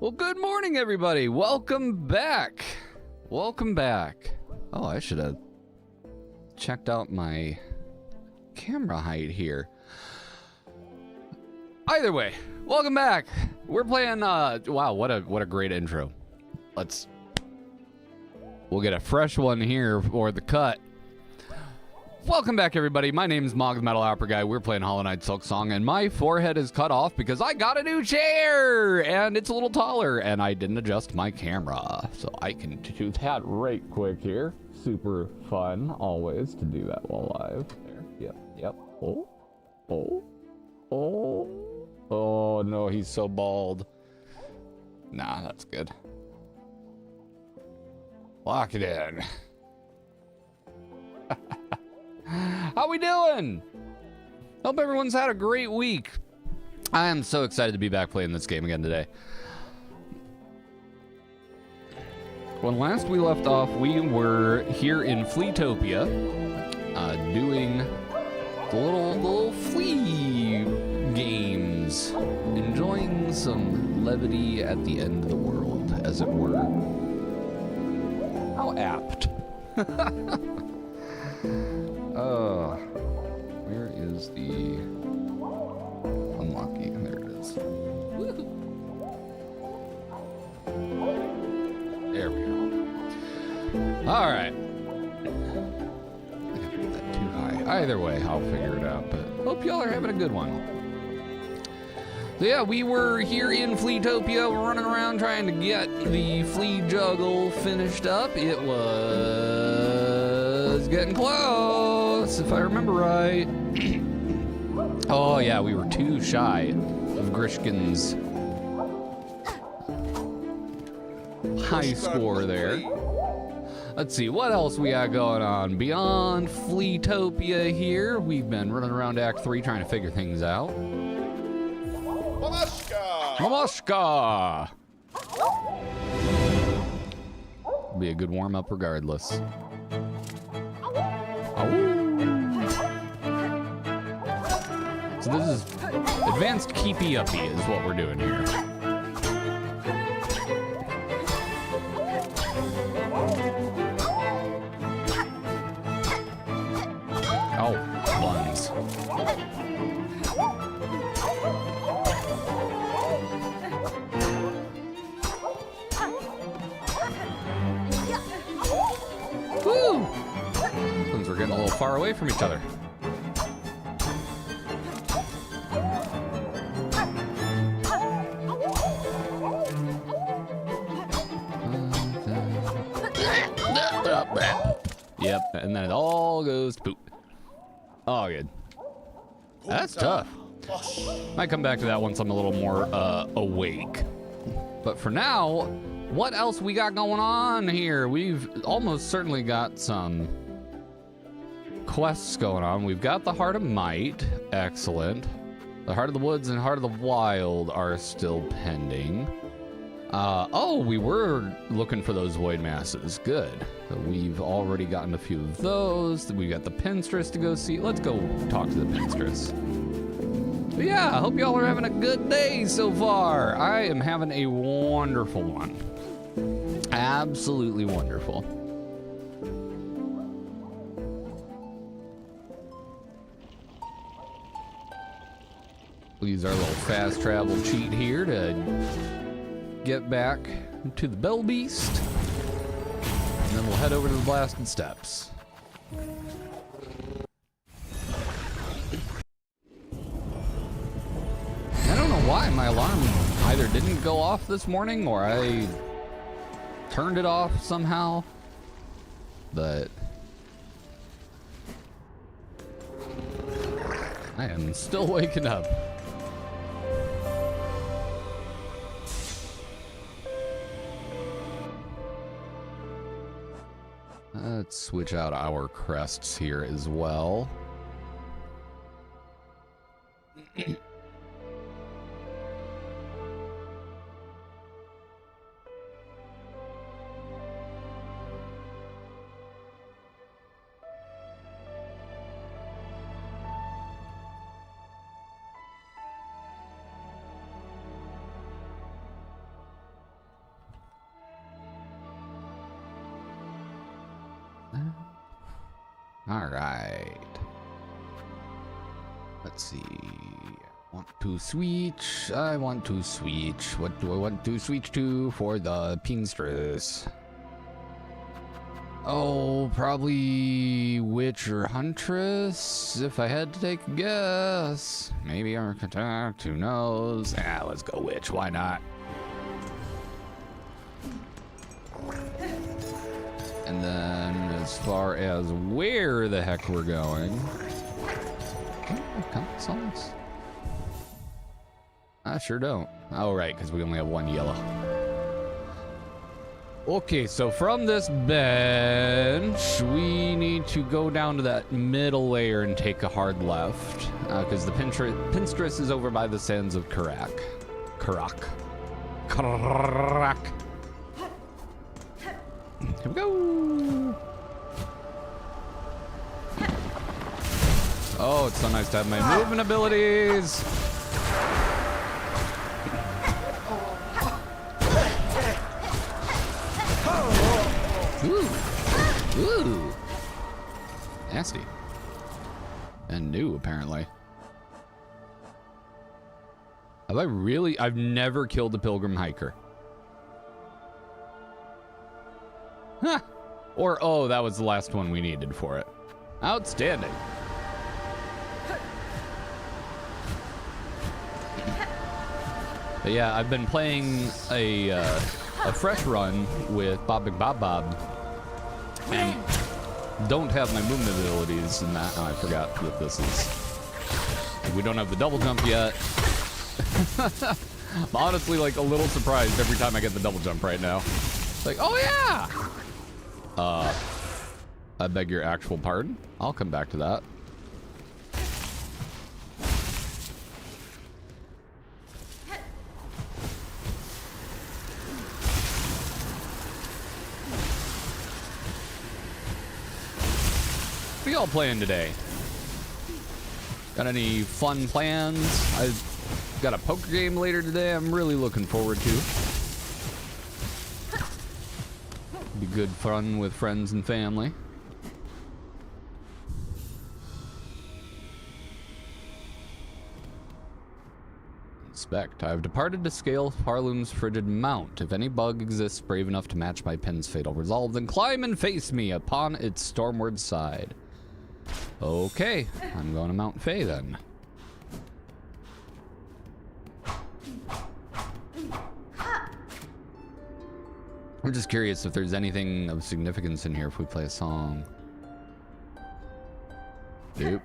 Well, good morning, everybody. Welcome back. Welcome back. Oh, I should have checked out my camera height here. Either way, welcome back. We're playing, wow, what a great intro. We'll get a fresh one here for the cut. Welcome back, everybody. My name is Mog the Metal Opera Guy. We're playing Hollow Knight Silk Song, and my forehead is cut off because I got a new chair, and it's a little taller, and I didn't adjust my camera. So I can do that right quick here. Super fun, always, to do that while live. There, yep. Oh, no, he's so bald. Nah, that's good. Lock it in. How we doing? Hope everyone's had a great week. I am so excited to be back playing this game again today. When last we left off, we were here in Fleatopia, doing the little flea games, enjoying some levity at the end of the world, as it were. How apt. Where is the unlocking? There it is. Woohoo. There we go. All right. I think I put that too high. Either way, I'll figure it out, but hope y'all are having a good one. So yeah, we were here in Fleatopia, running around trying to get the flea juggle finished up. It was getting close, if I remember right. Oh yeah, we were too shy of Grishkin's high score there. Let's see, what else we got going on? Beyond Fleatopia here, we've been running around Act 3 trying to figure things out. Mamoshka! Be a good warm-up regardless. So this is advanced keepy-uppy is what we're doing here. Oh, buns. Woo! We're getting a little far away from each other. Yep, and then it all goes to poop. Oh, good. That's tough. Might come back to that once I'm a little more awake. But for now, what else we got going on here? We've almost certainly got some quests going on. We've got the Heart of Might. Excellent. The Heart of the Woods and Heart of the Wild are still pending. Oh, we were looking for those void masses. Good. So we've already gotten a few of those. We got the Pinstress to go see. Let's go talk to the Pinstress. But yeah, I hope y'all are having a good day so far. I am having a wonderful one. Absolutely wonderful. We'll use our little fast travel cheat here to get back to the Bell Beast. And then we'll head over to the Blasted Steps. I don't know why my alarm either didn't go off this morning or I turned it off somehow, but I am still waking up. Let's switch out our crests here as well. All right. Let's see. Want to switch? I want to switch. What do I want to switch to for the pinstress? Oh, probably witch or huntress, if I had to take a guess. Maybe architect, who knows? Ah, let's go witch, why not? And then as far as where the heck we're going... Oh, compass on this? I sure don't. Oh, right, because we only have one yellow. Okay, so from this bench, we need to go down to that middle layer and take a hard left, because the pinstress is over by the sands of Karak. Here we go. Oh, it's so nice to have my movement abilities. Ooh. Nasty. And new, apparently. Have I really? I've never killed a pilgrim hiker. Huh. Or, oh, that was the last one we needed for it. Outstanding. But yeah, I've been playing a fresh run with Bob McBob and don't have my movement abilities in that. Oh, I forgot that this is... We don't have the double jump yet. I'm honestly like a little surprised every time I get the double jump right now. It's like, oh yeah! I beg your actual pardon. I'll come back to that. What are y'all playing today? Got any fun plans? I've got a poker game later today I'm really looking forward to. Be good fun with friends and family. Inspect. I have departed to scale Farloom's frigid mount. If any bug exists brave enough to match my pin's fatal resolve, then climb and face me upon its stormward side. Okay, I'm going to Mount Fae then. I'm just curious if there's anything of significance in here if we play a song. Nope.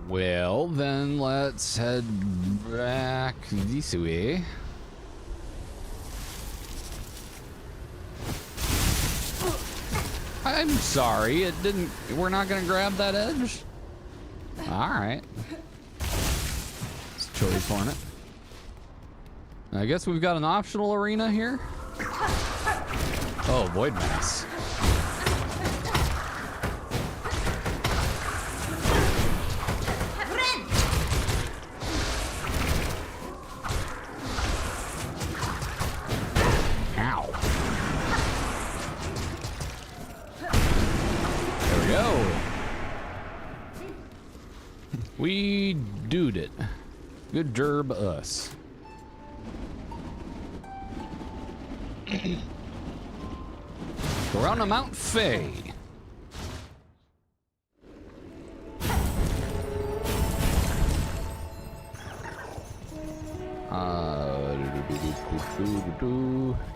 Well, then let's head back this way. I'm sorry, it didn't... We're not gonna grab that edge? Alright. It's a choice on it. I guess we've got an optional arena here. Oh, Void Mass. Ow. There we go. We doed it. Good job, us. We're on a Mount Fae.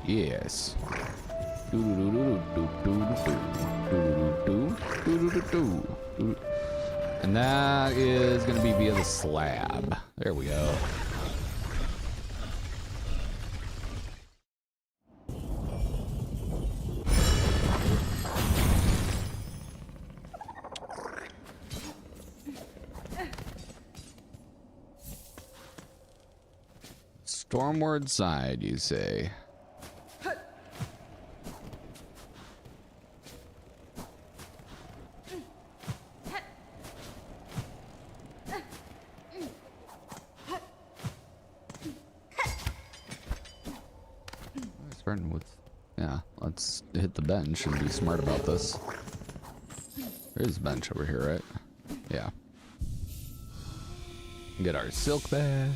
Yes. And that is going to be via the slab. There we go. Stormward side, you say? Starting with, yeah, let's hit the bench and be smart about this. There's a bench over here, right? Yeah. Get our silk bag.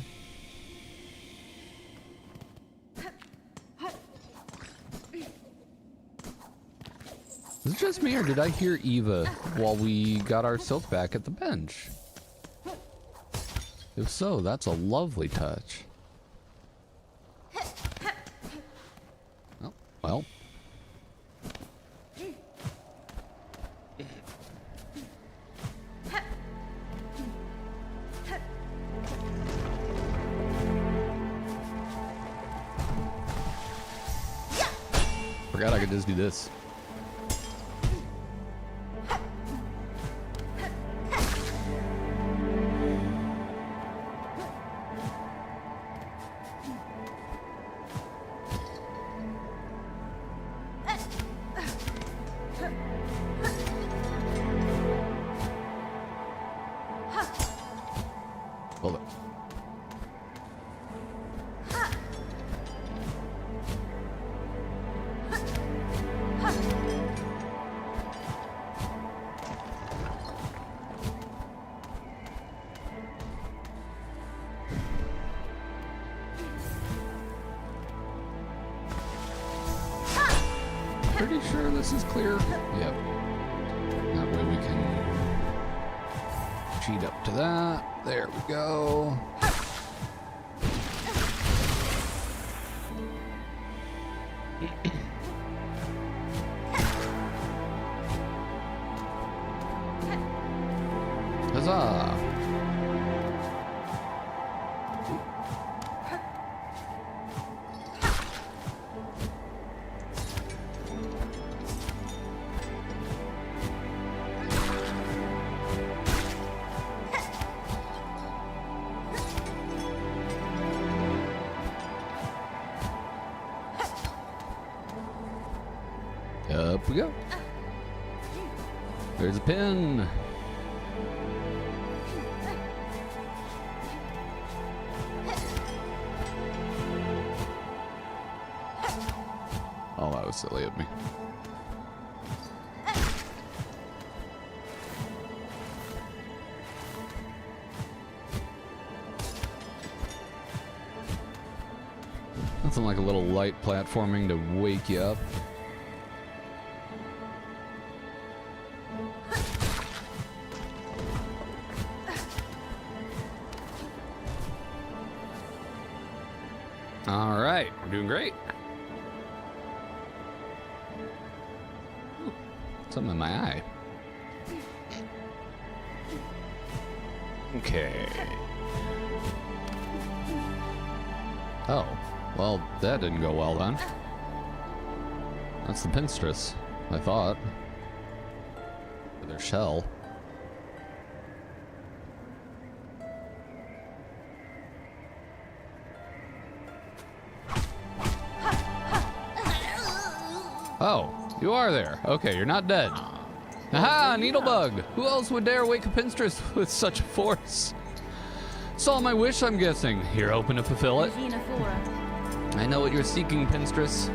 Is it just me, or did I hear Eva while we got our silk back at the bench? If so, that's a lovely touch. Oh, well. Forgot I could just do this. Hold it. Pretty sure this is clear. Yep. That way we can cheat up to that. There we go. Huzzah! Up we go. There's a pin. Oh, that was silly of me. Nothing like a little light platforming to wake you up. All right, we're doing great. Ooh, something in my eye. Okay. Oh, well, that didn't go well then. That's the pinstress, I thought. With their shell. Oh, you are there. Okay, you're not dead. Aha, Needlebug! Who else would dare wake a pinstress with such force? Saw my wish, I'm guessing. You're open to fulfill it. I know what you're seeking, pinstress.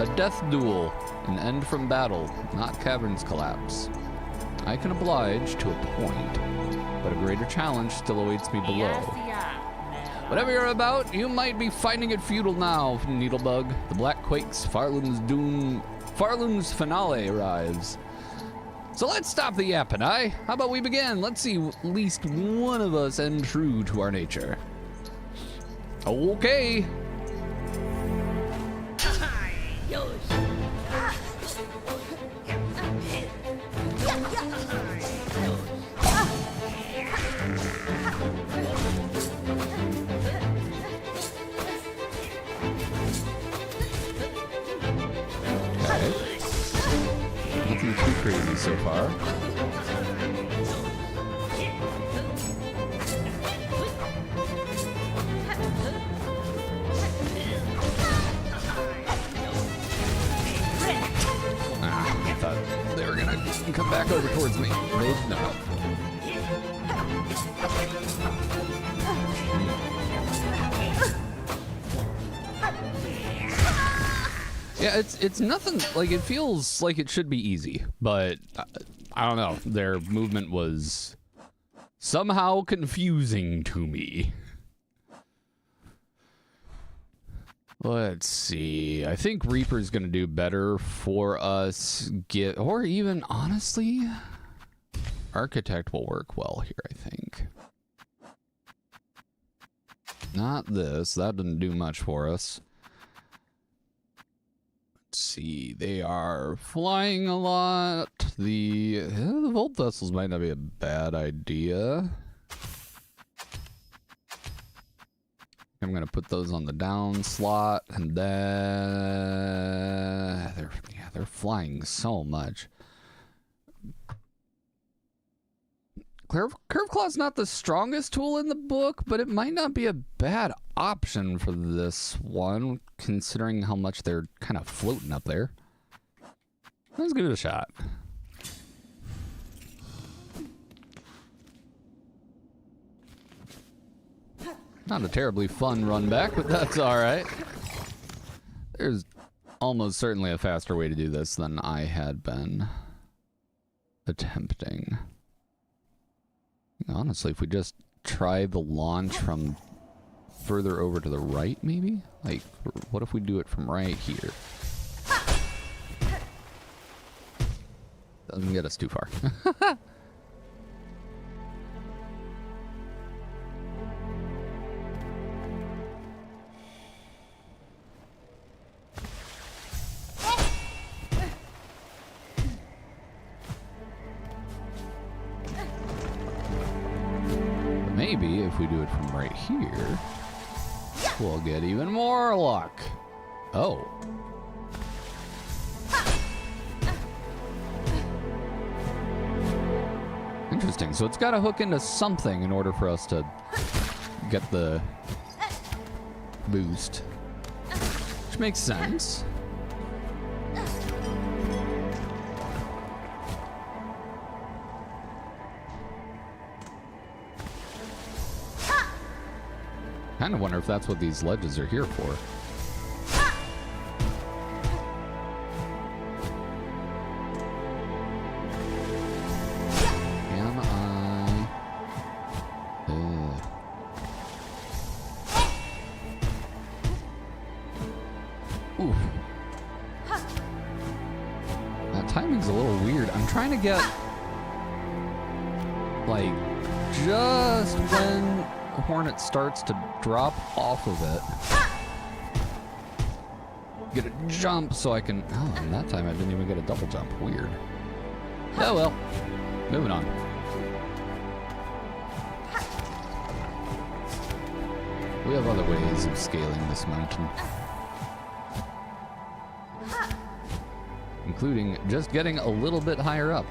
A death duel. An end from battle, not caverns collapse. I can oblige to a point, but a greater challenge still awaits me below. Whatever you're about, you might be finding it futile now, Needlebug. The Black Quake's Farlum's finale arrives. So let's stop the yapping, aye? How about we begin? Let's see at least one of us end true to our nature. Okay. Nothing too crazy so far. I thought they were gonna come back over towards me. They did not. Yeah, it's nothing, like, it feels like it should be easy, but I don't know. Their movement was somehow confusing to me. Let's see. I think Reaper's going to do better for us. Or even, honestly, Architect will work well here, I think. Not this. That didn't do much for us. Let's see. They are flying a lot. The Volt Vessels might not be a bad idea. I'm going to put those on the down slot, and then they're flying so much. Curve Claw's not the strongest tool in the book, but it might not be a bad option for this one, considering how much they're kind of floating up there. Let's give it a shot. Not a terribly fun run back, but that's all right. There's almost certainly a faster way to do this than I had been attempting. Honestly, if we just try the launch from further over to the right, maybe? Like, what if we do it from right here? Doesn't get us too far. Maybe if we do it from right here, we'll get even more luck. Oh. Interesting. So it's got to hook into something in order for us to get the boost, which makes sense. I kind of wonder if that's what these ledges are here for. Am I? Oof. That timing's a little weird. I'm trying to get, like, just when Hornet starts to drop off of it, get a jump so I can. Oh, and that time I didn't even get a double jump. Weird. Oh well. Moving on. We have other ways of scaling this mountain, including just getting a little bit higher up.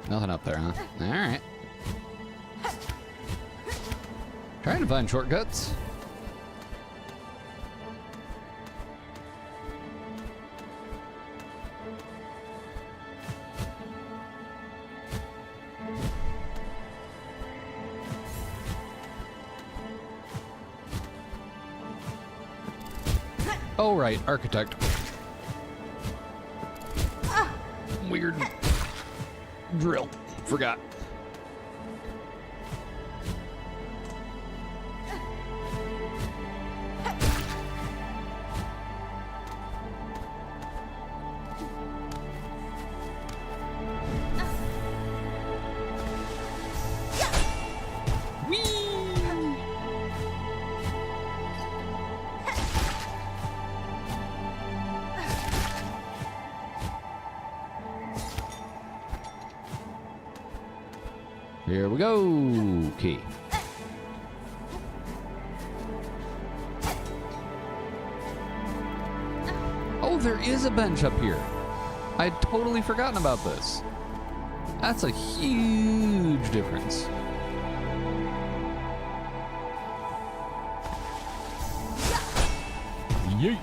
Nothing up there, huh? Alright. Trying to find shortcuts. Oh, right, Architect. Weird drill. Forgot. Here we go. Okay. Oh, there is a bench up here. I'd totally forgotten about this. That's a huge difference. Yeet.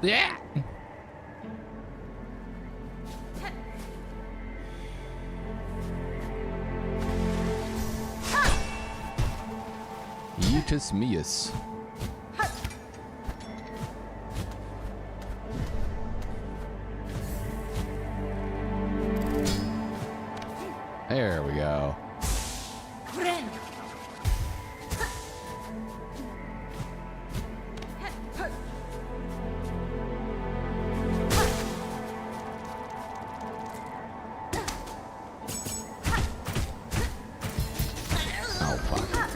Yeah. Yeetus meus. There we go. Oh, fuck.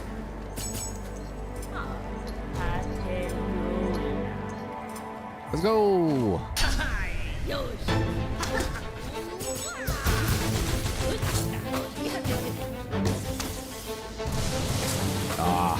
Let's go. Ah.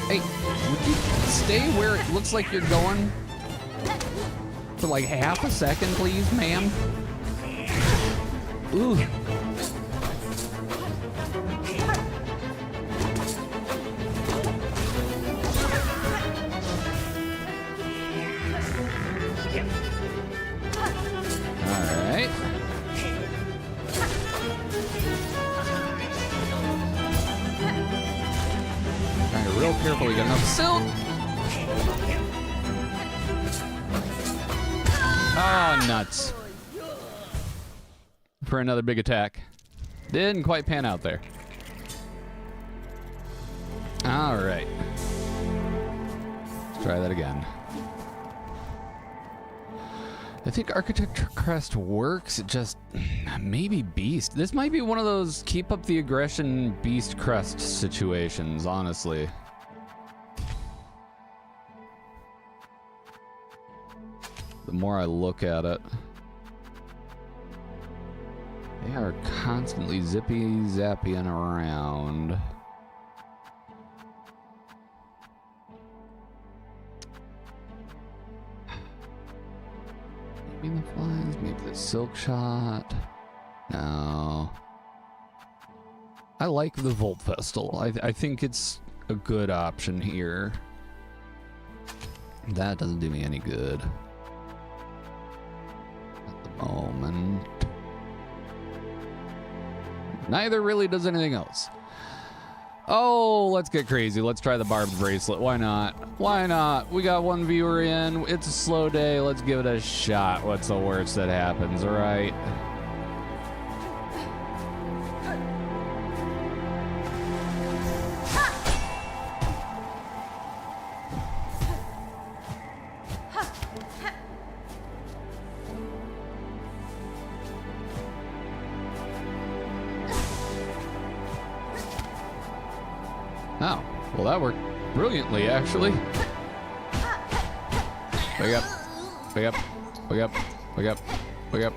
Hey, would you stay where it looks like you're going for like half a second, please, ma'am? Ooh. All right. Real careful, we got enough silk. Oh, nuts. For another big attack. Didn't quite pan out there. All right. Let's try that again. I think Architecture Crest works, it just maybe Beast. This might be one of those keep up the aggression Beast Crest situations, honestly. The more I look at it, they are constantly zippy-zapping around. Maybe the flies, maybe the silk shot. No. I like the Volt Festal. I think it's a good option here. That doesn't do me any good at the moment. Neither really does anything else. Oh, let's get crazy. Let's try the barbed bracelet. Why not? Why not? We got one viewer in. It's a slow day. Let's give it a shot. What's the worst that happens, right? Oh, well that worked brilliantly, actually. Wake up, wake up, wake up, wake up, wake up.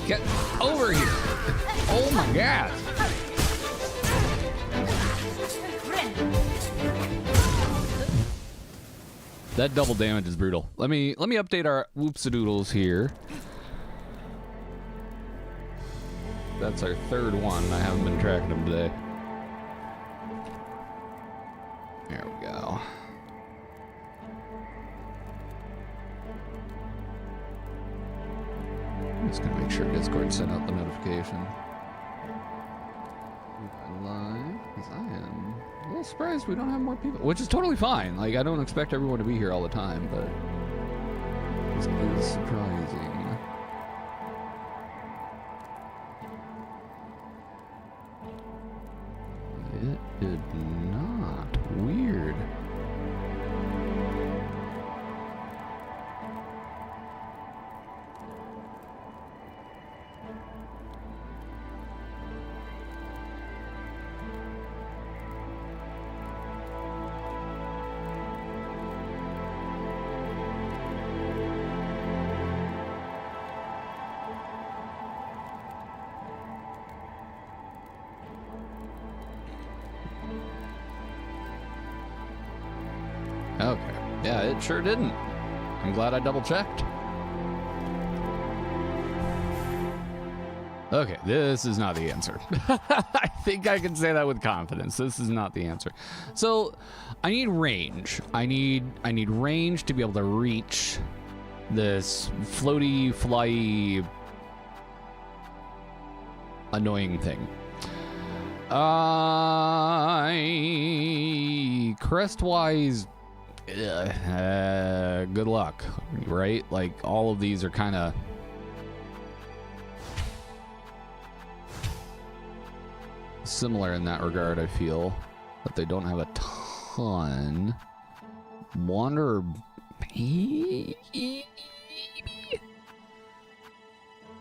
Get over here. Oh my God. That double damage is brutal. Let me update our whoopsadoodles here. That's our third one. I haven't been tracking them today. There we go. I'm just gonna make sure Discord sent out the notification. Live, because I am a little surprised we don't have more people, which is totally fine. Like, I don't expect everyone to be here all the time, but this is surprising. It did not. Weird. Yeah, it sure didn't. I'm glad I double checked. Okay, this is not the answer. I think I can say that with confidence. This is not the answer. So I need range. I need range to be able to reach this floaty, flyy, annoying thing. Crest-wise, good luck, right? Like, all of these are kind of similar in that regard, I feel, but they don't have a ton. Wander,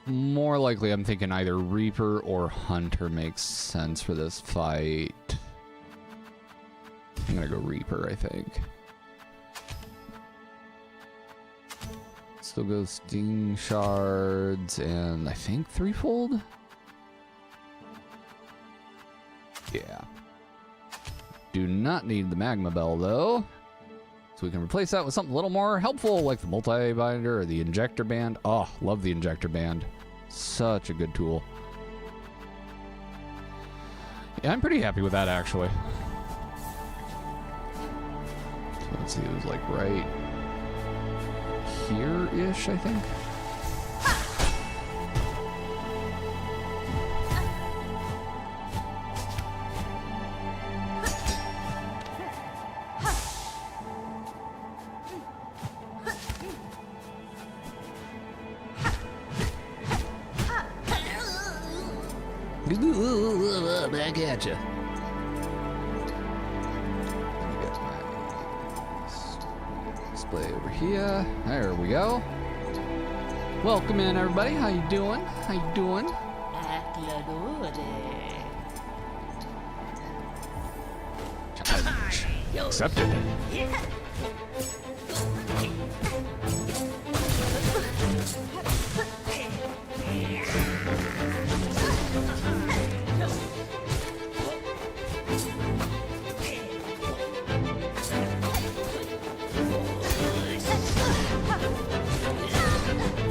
more likely I'm thinking either Reaper or Hunter makes sense for this fight. I'm gonna go Reaper, I think. Still goes Sting Shards and I think Threefold? Yeah. Do not need the Magma Bell though. So we can replace that with something a little more helpful like the Multi-Binder or the Injector Band. Oh, love the Injector Band. Such a good tool. Yeah, I'm pretty happy with that actually. So let's see, it was like right here-ish, I think. Back at you. Get my display over here. There we go. Welcome in, everybody. How you doing? How you doing? Challenge accepted.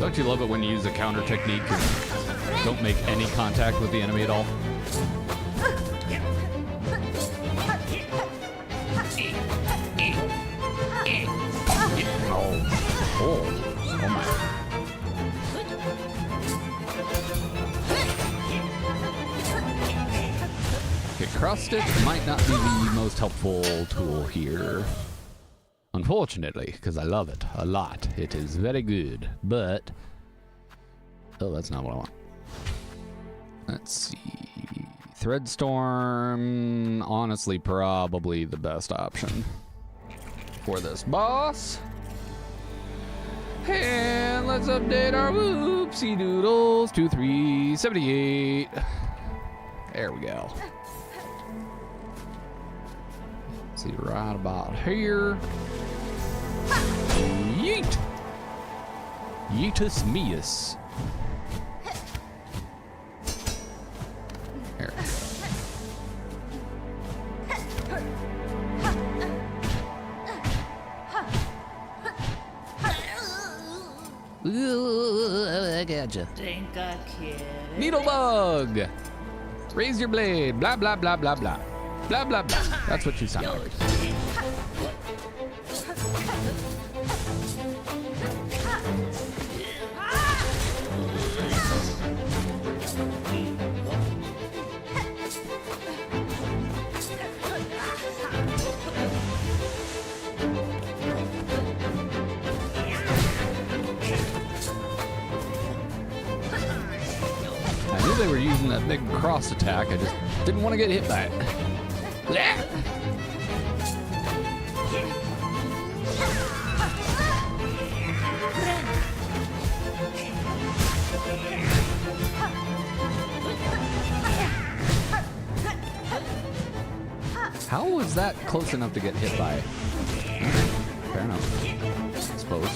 Don't you love it when you use a counter technique and don't make any contact with the enemy at all? Oh my. Okay, cross stitch might not be the most helpful tool here. Unfortunately, because I love it a lot. It is very good, but... Oh, that's not what I want. Let's see. Threadstorm, honestly, probably the best option for this boss. And let's update our whoopsie doodles to 378. There we go. Let's see, right about here. Yeet! Yeetus meus. There. Ooh, I gotcha. Needlebug! Raise your blade. Blah, blah, blah, blah, blah. Blah, blah, blah. That's what you sound like. I knew they were using that big cross attack. I just didn't want to get hit by it. How was that close enough to get hit by? Fair enough, I suppose.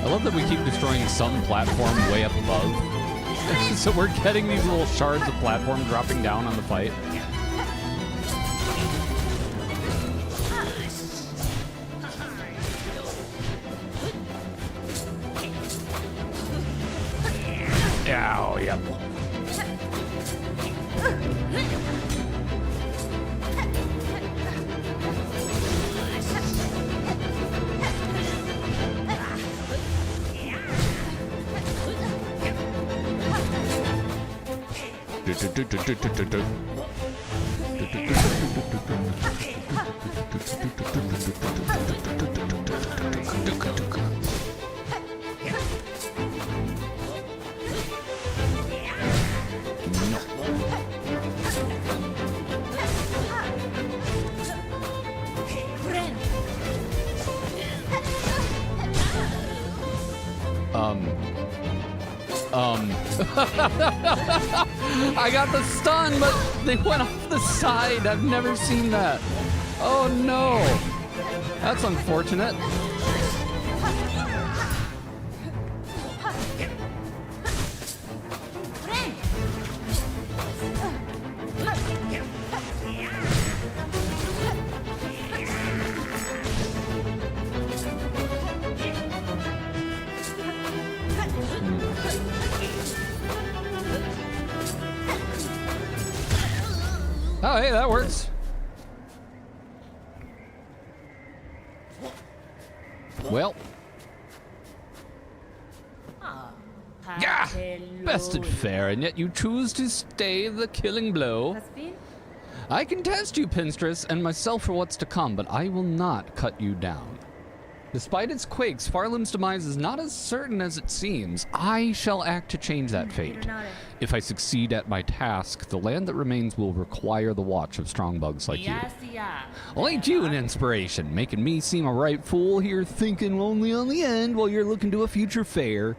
I love that we keep destroying some platform way up above. So we're getting these little shards of platform dropping down on the fight. Ow, yep. I got the stun, but they went off the side. I've never seen that. Oh no. That's unfortunate. Oh, hey, that works. Well. Yeah! Bested fair, and yet you choose to stay the killing blow. I can test you, Pinstress, and myself for what's to come, but I will not cut you down. Despite its quakes, Farlum's demise is not as certain as it seems. I shall act to change that fate. If I succeed at my task, the land that remains will require the watch of strong bugs like you. Well, ain't you an inspiration, making me seem a right fool here thinking only on the end while you're looking to a future fair.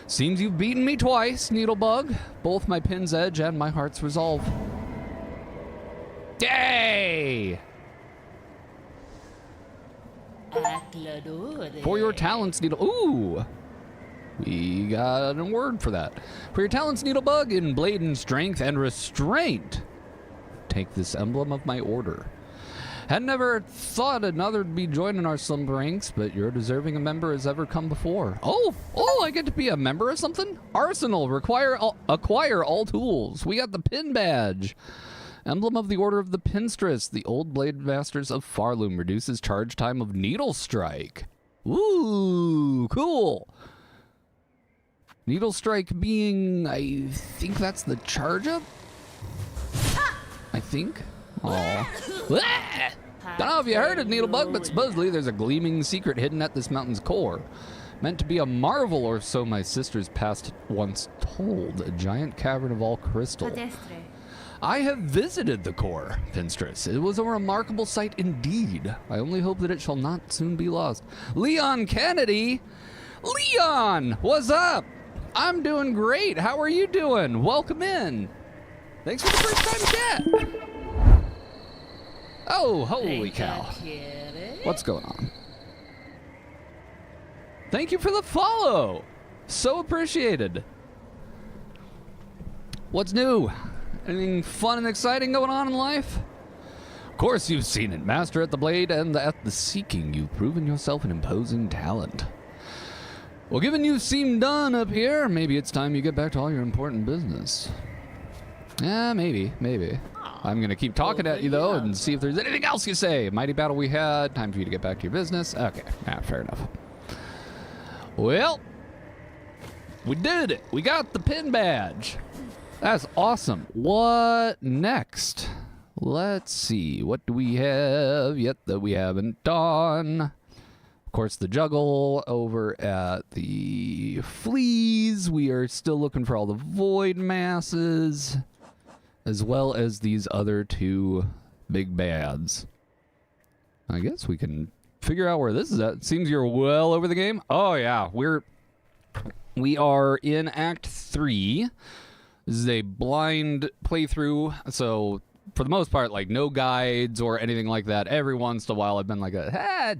Seems you've beaten me twice, Needlebug, both my pin's edge and my heart's resolve. Yay! For your talents, Ooh! We got a word for that. For your talents, Needlebug, in blade and strength and restraint, take this emblem of my order. Had never thought another'd be joining our slumber ranks, but you're deserving a member as ever come before. Oh, I get to be a member of something? Arsenal, acquire all tools. We got the pin badge. Emblem of the Order of the Pinstress, the old blade masters of Farlum, reduces charge time of Needle Strike. Ooh, cool. Needle Strike being, I think that's the charge up? I think. Aw. Don't know if you heard it, Needlebug, but supposedly there's a gleaming secret hidden at this mountain's core. Meant to be a marvel, or so my sisters past once told. A giant cavern of all crystal. I have visited the core, Pinstress. It was a remarkable sight indeed. I only hope that it shall not soon be lost. Leon Kennedy! Leon! What's up? I'm doing great. How are you doing? Welcome in. Thanks for the first time chat. Oh, holy cow. What's going on? Thank you for the follow. So appreciated. What's new? Anything fun and exciting going on in life? Of course you've seen it. Master at the blade and at the seeking. You've proven yourself an imposing talent. Well, given you seem done up here, maybe it's time you get back to all your important business. Yeah, maybe. I'm going to keep talking at you, though, and see if there's anything else you say. Mighty battle we had. Time for you to get back to your business. Okay, fair enough. Well, we did it. We got the pin badge. That's awesome. What next? Let's see. What do we have yet that we haven't done? Of course, the juggle over at the FLEAs. We are still looking for all the void masses, as well as these other two big bads. I guess we can figure out where this is at. It seems you're well over the game. Oh yeah, we are in Act 3. This is a blind playthrough, so for the most part, like no guides or anything like that. Every once in a while, I've been like,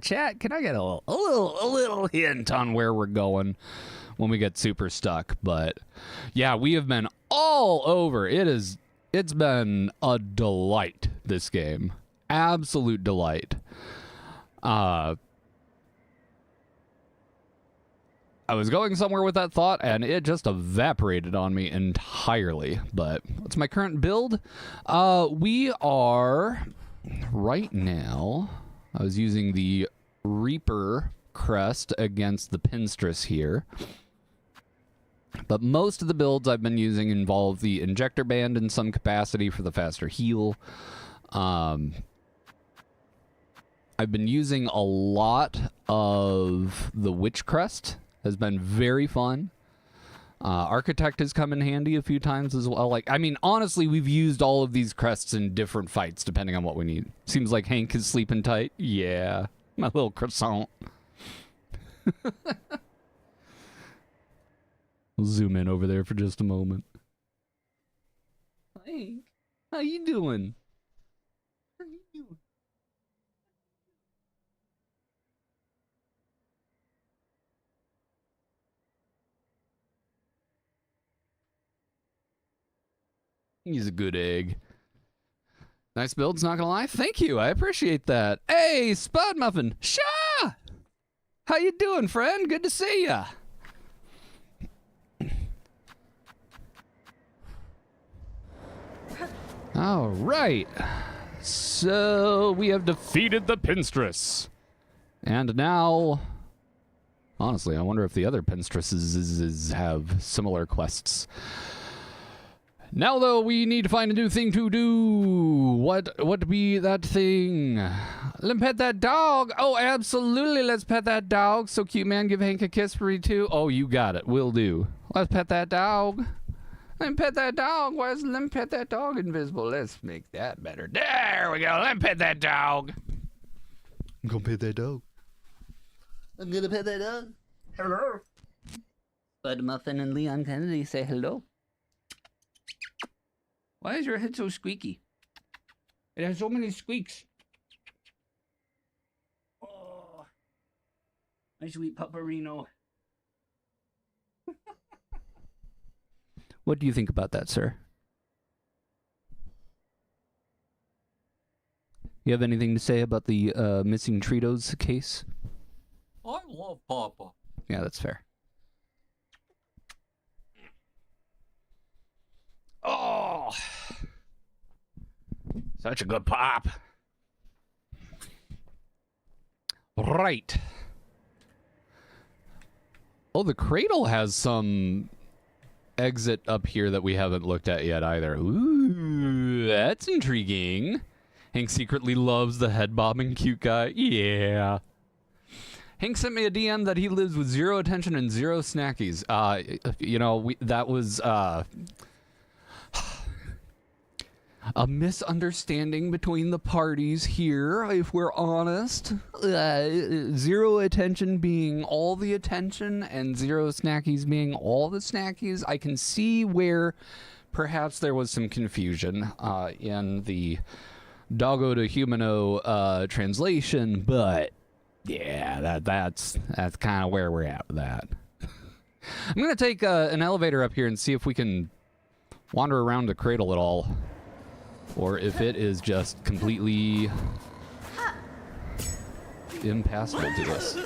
chat, can I get a little hint on where we're going when we get super stuck? But yeah, we have been all over. It's been a delight, this game. Absolute delight. I was going somewhere with that thought, and it just evaporated on me entirely. But what's my current build? We are, right now, I was using the Reaper crest against the Pinstress here. But most of the builds I've been using involve the Injector Band in some capacity for the faster heal. I've been using a lot of the Witch Crest. Has been very fun. Architect has come in handy a few times as well. Like, I mean, honestly, we've used all of these crests in different fights depending on what we need. Seems like Hank is sleeping tight. Yeah, my little croissant. We'll zoom in over there for just a moment. Hank, how you doing? How you doing? He's a good egg. Nice builds, not gonna lie. Thank you, I appreciate that. Hey, Spud Muffin. Sha! How you doing, friend? Good to see ya. All right. So, we have defeated the Pinstress. And now... Honestly, I wonder if the other Pinstresses have similar quests. Now, though, we need to find a new thing to do. What be that thing? Let me pet that dog. Oh, absolutely. Let's pet that dog. So cute, man. Give Hank a kiss for me, too. Oh, you got it. Will do. Let's pet that dog. Let me pet that dog. Why is let me pet that dog invisible? Let's make that better. There we go. Let me pet that dog. I'm gonna pet that dog. I'm gonna pet that dog. Hello. Bud Muffin and Leon Kennedy say hello. Why is your head so squeaky? It has so many squeaks. Oh, my sweet Paparino. What do you think about that, sir? You have anything to say about the missing Tritos case? I love Papa. Yeah, that's fair. Oh, such a good pop. Right. Oh, the cradle has some exit up here that we haven't looked at yet either. Ooh, that's intriguing. Hank secretly loves the head bobbing cute guy. Yeah. Hank sent me a DM that he lives with 0 attention and 0 snackies. You know, that was a misunderstanding between the parties here, if we're honest. 0 attention being all the attention and 0 snackies being all the snackies. I can see where perhaps there was some confusion in the doggo to humano translation, but yeah, that's kind of where we're at with that. I'm gonna take an elevator up here and see if we can wander around the cradle at all, or if it is just completely impassable to us.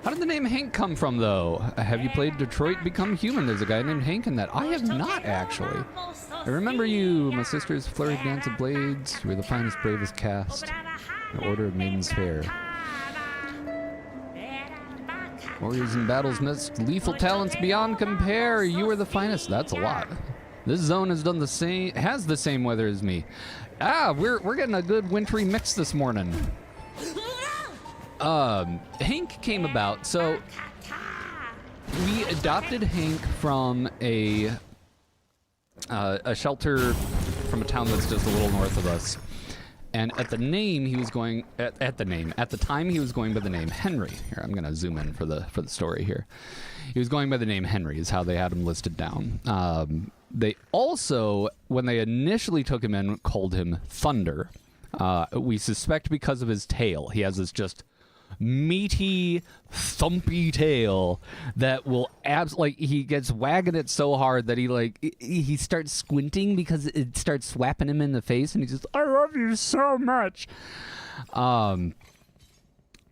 How did the name Hank come from, though? Have you played Detroit Become Human? There's a guy named Hank in that. I have not, actually. I remember you, my sister's flurry dance of blades. You were the finest, bravest cast. The Order of Maidens Fair. Warriors in battles missed. Lethal talents beyond compare. You were the finest. That's a lot. This zone has done the same. Has the same weather as me. We're getting a good wintry mix this morning. Hank came about. So we adopted Hank from a shelter from a town that's just a little north of us. And at the name, he was going at the time he was going by the name Henry. Here, I'm gonna zoom in for the story here. He was going by the name Henry, is how they had him listed down. They also, when they initially took him in, called him Thunder. We suspect because of his tail. He has this just meaty, thumpy tail that will he gets wagging it so hard that he starts squinting because it starts slapping him in the face, and he's just, I love you so much.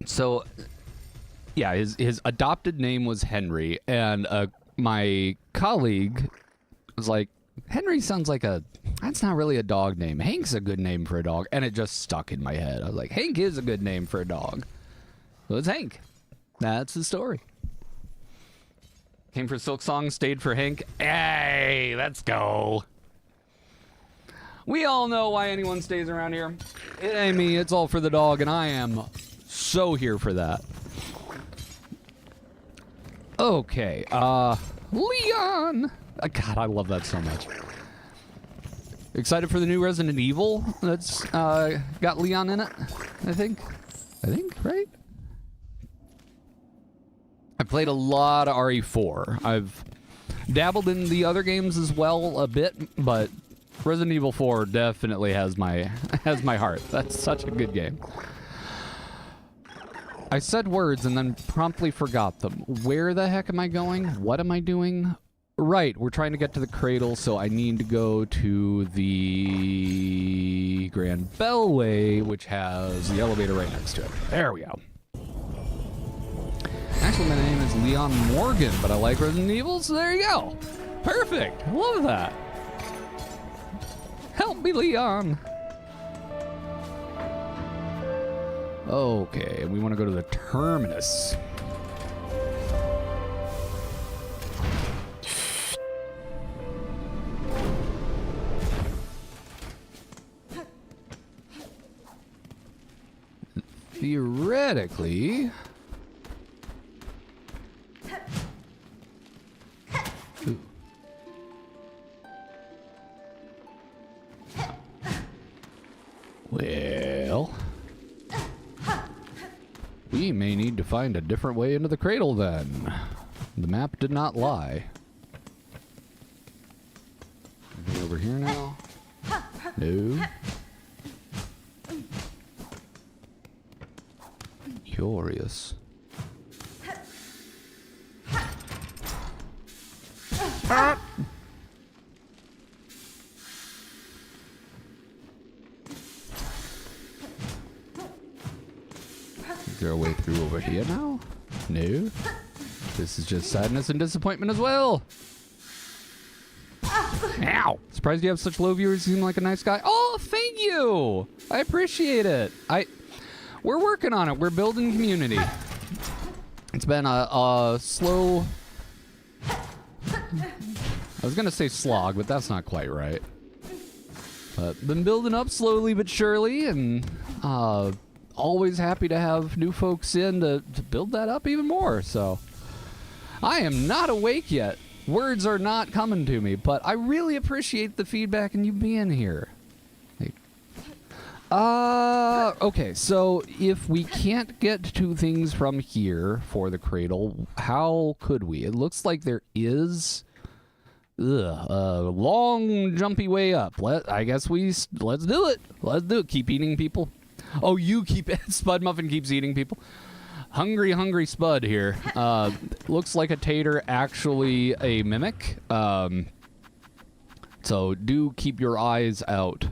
So yeah, his adopted name was Henry, and my colleague was like, Henry sounds like that's not really a dog name. Hank's a good name for a dog. And it just stuck in my head. I was like, Hank is a good name for a dog. So it's Hank. That's the story. Came for Silk Song, stayed for Hank. Hey, let's go. We all know why anyone stays around here. It ain't me, it's all for the dog, and I am so here for that. Okay, Leon! God, I love that so much. Excited for the new Resident Evil that's got Leon in it, I think, right? I played a lot of RE4. I've dabbled in the other games as well a bit, but Resident Evil 4 definitely has my heart. That's such a good game. I said words and then promptly forgot them. Where the heck am I going? What am I doing? Right, we're trying to get to the cradle, so I need to go to the Grand Bellway, which has the elevator right next to it. There we go. Actually, my name is Leon Morgan, but I like Resident Evil, so there you go. Perfect. I love that. Help me, Leon. Okay, we want to go to the terminus. Theoretically... Ooh. Well... we may need to find a different way into the cradle then. The map did not lie. Anything over here now? No. Curious. Ah! Is there a way through over here now? No. This is just sadness and disappointment as well. Ow! Surprised you have such low viewers. You seem like a nice guy. Oh, thank you! I appreciate it. We're working on it. We're building community. It's been a slow... I was gonna say slog, but that's not quite right. But been building up slowly but surely, and always happy to have new folks in to build that up even more. So I am not awake yet. Words are not coming to me, but I really appreciate the feedback and you being here. Okay, so if we can't get to things from here for the cradle, how could we? It looks like there is a long, jumpy way up. I guess let's do it. Let's do it. Keep eating people. Oh, you keep... Spud Muffin keeps eating people. Hungry, hungry Spud here. Looks like a tater, actually a mimic. So do keep your eyes out.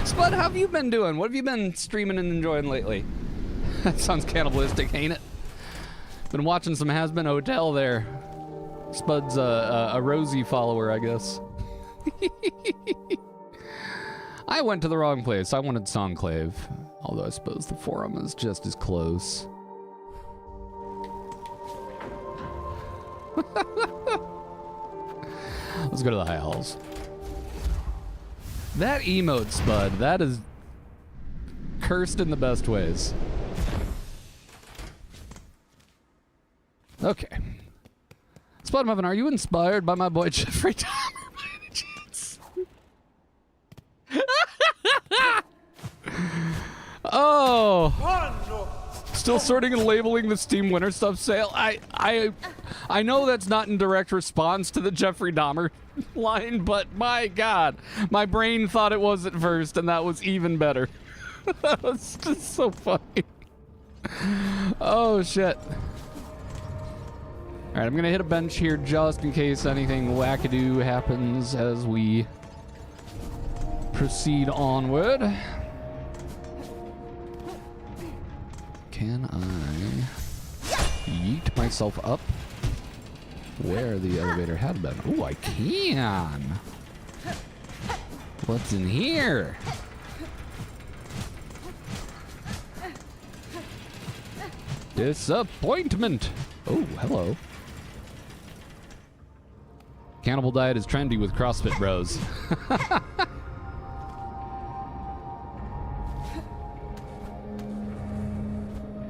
Spud, how have you been doing? What have you been streaming and enjoying lately? That sounds cannibalistic, ain't it? Been watching some Has Been Hotel there. Spud's a Rosie follower, I guess. I went to the wrong place. I wanted Songclave. Although I suppose the forum is just as close. Let's go to the high halls. That emote, Spud, that is cursed in the best ways. Okay. Spud Muffin, are you inspired by my boy Jeffrey Dahmer by any chance? Oh! Still sorting and labeling the Steam Winter Stuff sale. I know that's not in direct response to the Jeffrey Dahmer line, but my God, my brain thought it was at first, and that was even better. That was just so funny. Oh shit. All right, I'm gonna hit a bench here just in case anything wackadoo happens as we proceed onward. Can I yeet myself up where the elevator had been? Oh, I can. What's in here? Disappointment. Oh, hello. Cannibal diet is trendy with CrossFit bros.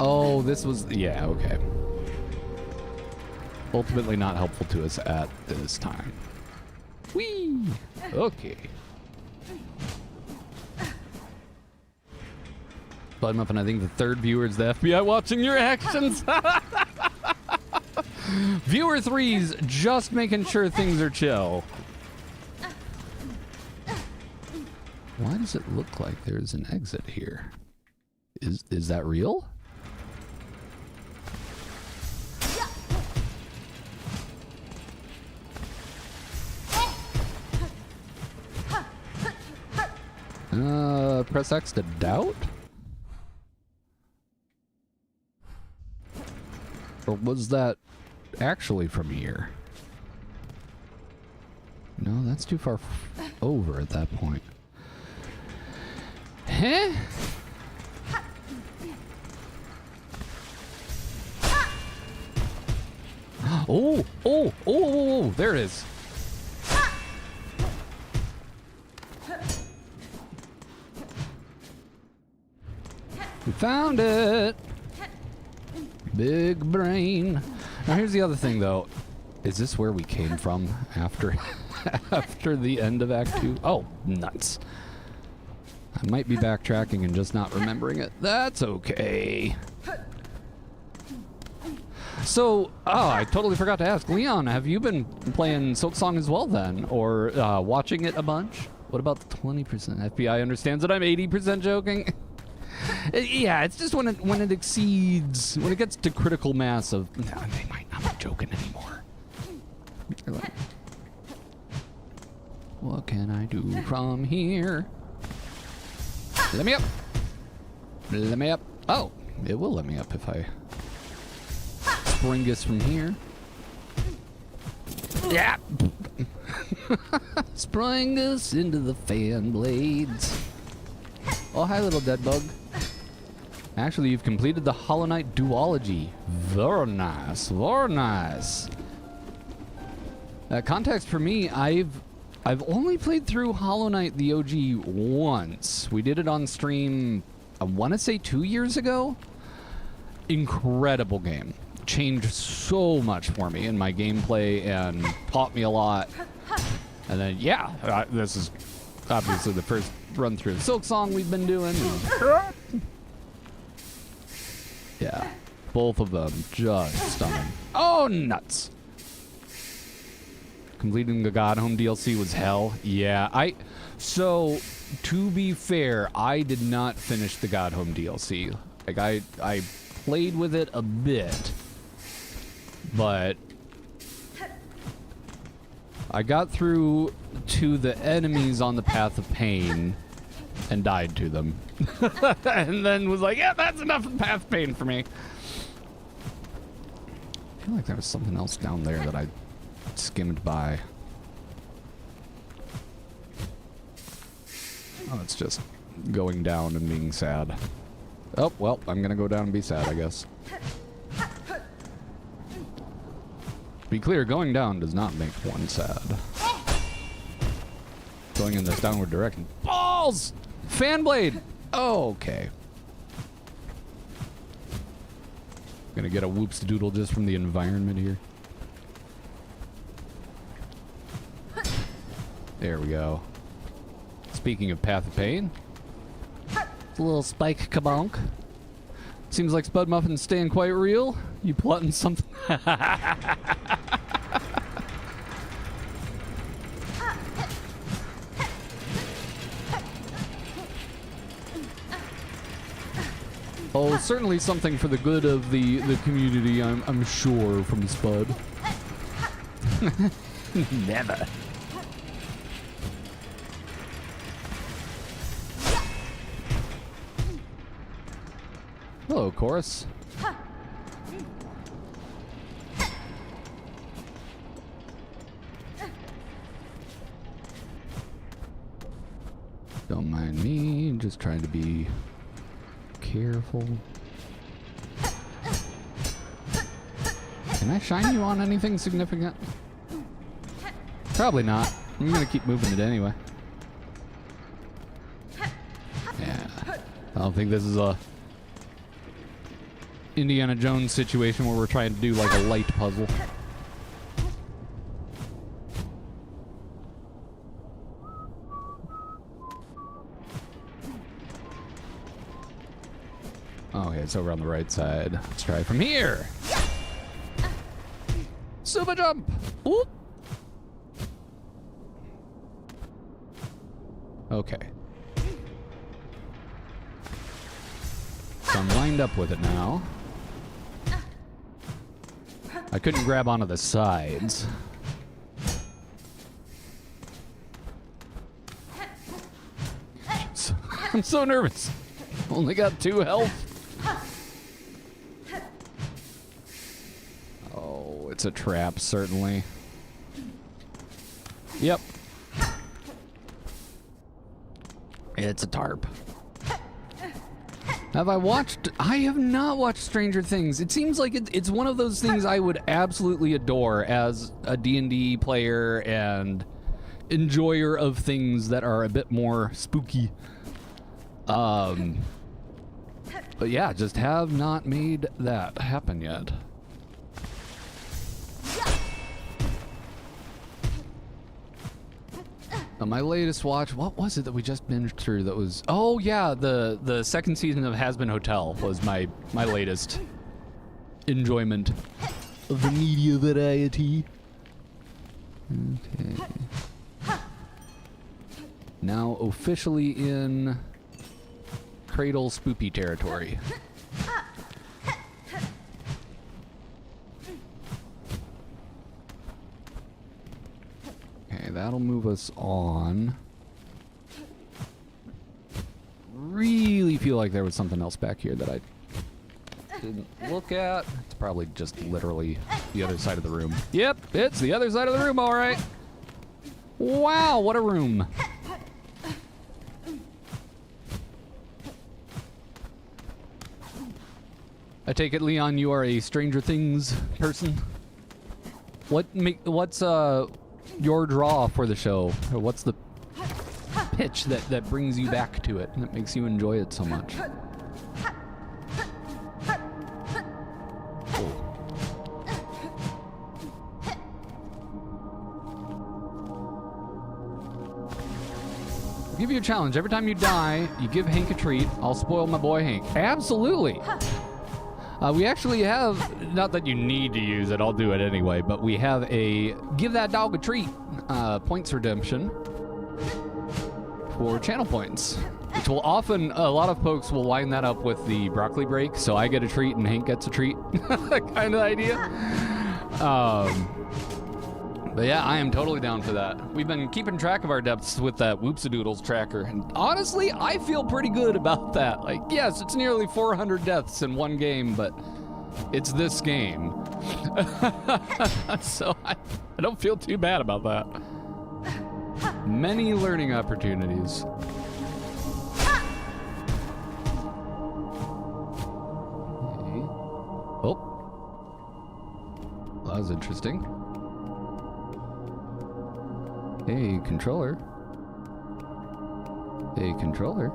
Oh, this was... Yeah, okay. Ultimately not helpful to us at this time. Whee! Okay. Button up, and I think the third viewer is the FBI watching your actions. Viewer 3's just making sure things are chill. Why does it look like there's an exit here? Is that real? Press X to doubt? Or was that actually from here? No, that's too far over at that point. Huh? Oh, there it is. We found it. Big brain. Now here's the other thing though. Is this where we came from after after the end of Act 2? Oh, nuts. I might be backtracking and just not remembering it. That's okay. So, I totally forgot to ask. Leon, have you been playing Silksong as well then? Or watching it a bunch? What about the 20%? FBI understands that I'm 80% joking. Yeah, it's just when it exceeds, when it gets to critical mass of, no, they might not be joking anymore. Like, what can I do from here? Let me up. Let me up. Oh, it will let me up if I spring us from here. Yeah. Spring us into the fan blades. Oh, hi, little dead bug. Actually, you've completed the Hollow Knight duology. Very nice. Very nice. Context for me, I've only played through Hollow Knight the OG once. We did it on stream, I want to say 2 years ago. Incredible game. Changed so much for me in my gameplay and taught me a lot. And then, yeah, this is obviously the first run through of Silksong we've been doing. Yeah, both of them just stunning. Oh, nuts. Completing the God Home DLC was hell. Yeah, so to be fair, I did not finish the God Home DLC. Like I played with it a bit, but I got through to the enemies on the Path of Pain and died to them. And then was like, yeah, that's enough of Path of Pain for me. I feel like there was something else down there that I skimmed by. Oh, it's just going down and being sad. Oh, well, I'm gonna go down and be sad, I guess. Be clear, going down does not make one sad. Going in this downward direction. Balls! Fan blade! Oh, okay. Gonna get a whoops doodle just from the environment here. There we go. Speaking of Path of Pain, It's a little spike kabonk. Seems like Spud Muffin's staying quite real. You plotting something? Oh, certainly something for the good of the community, I'm sure, from Spud. Never. Hello, Chorus. Don't mind me, just trying to be careful. Can I shine you on anything significant? Probably not. I'm gonna keep moving it anyway. Yeah. I don't think this is a Indiana Jones situation where we're trying to do like a light puzzle. Oh, okay, it's over on the right side. Let's try from here. Super jump! Oop! Okay. So I'm lined up with it now. I couldn't grab onto the sides. I'm so nervous. Only got 2 health. Oh, it's a trap, certainly. Yep. It's a tarp. Have I watched? I have not watched Stranger Things. It seems like it's one of those things I would absolutely adore as a D&D player and enjoyer of things that are a bit more spooky. But yeah, just have not made that happen yet. My latest watch, what was it that we just binged through that was... Oh, yeah, the second season of Has Been Hotel was my latest enjoyment of the media variety. Okay. Now officially in Cradle Spoopy territory. Okay, that'll move us on. Really feel like there was something else back here that I didn't look at. It's probably just literally the other side of the room. Yep, it's the other side of the room, all right. Wow, what a room. I take it, Leon, you are a Stranger Things person? What's your draw for the show? Or what's the pitch that brings you back to it and that makes you enjoy it so much? Oh. I'll give you a challenge. Every time you die, you give Hank a treat. I'll spoil my boy Hank. Absolutely. We actually have, not that you need to use it, I'll do it anyway, but we have a give that dog a treat points redemption for channel points, which will often, a lot of folks will line that up with the broccoli break, so I get a treat and Hank gets a treat, kind of idea. But yeah, I am totally down for that. We've been keeping track of our depths with that Whoopsadoodles tracker, and honestly, I feel pretty good about that. Like, yes, it's nearly 400 deaths in one game, but it's this game. So I don't feel too bad about that. Many learning opportunities. Okay. Oh. Well, that was interesting. Hey, controller. Hey, controller.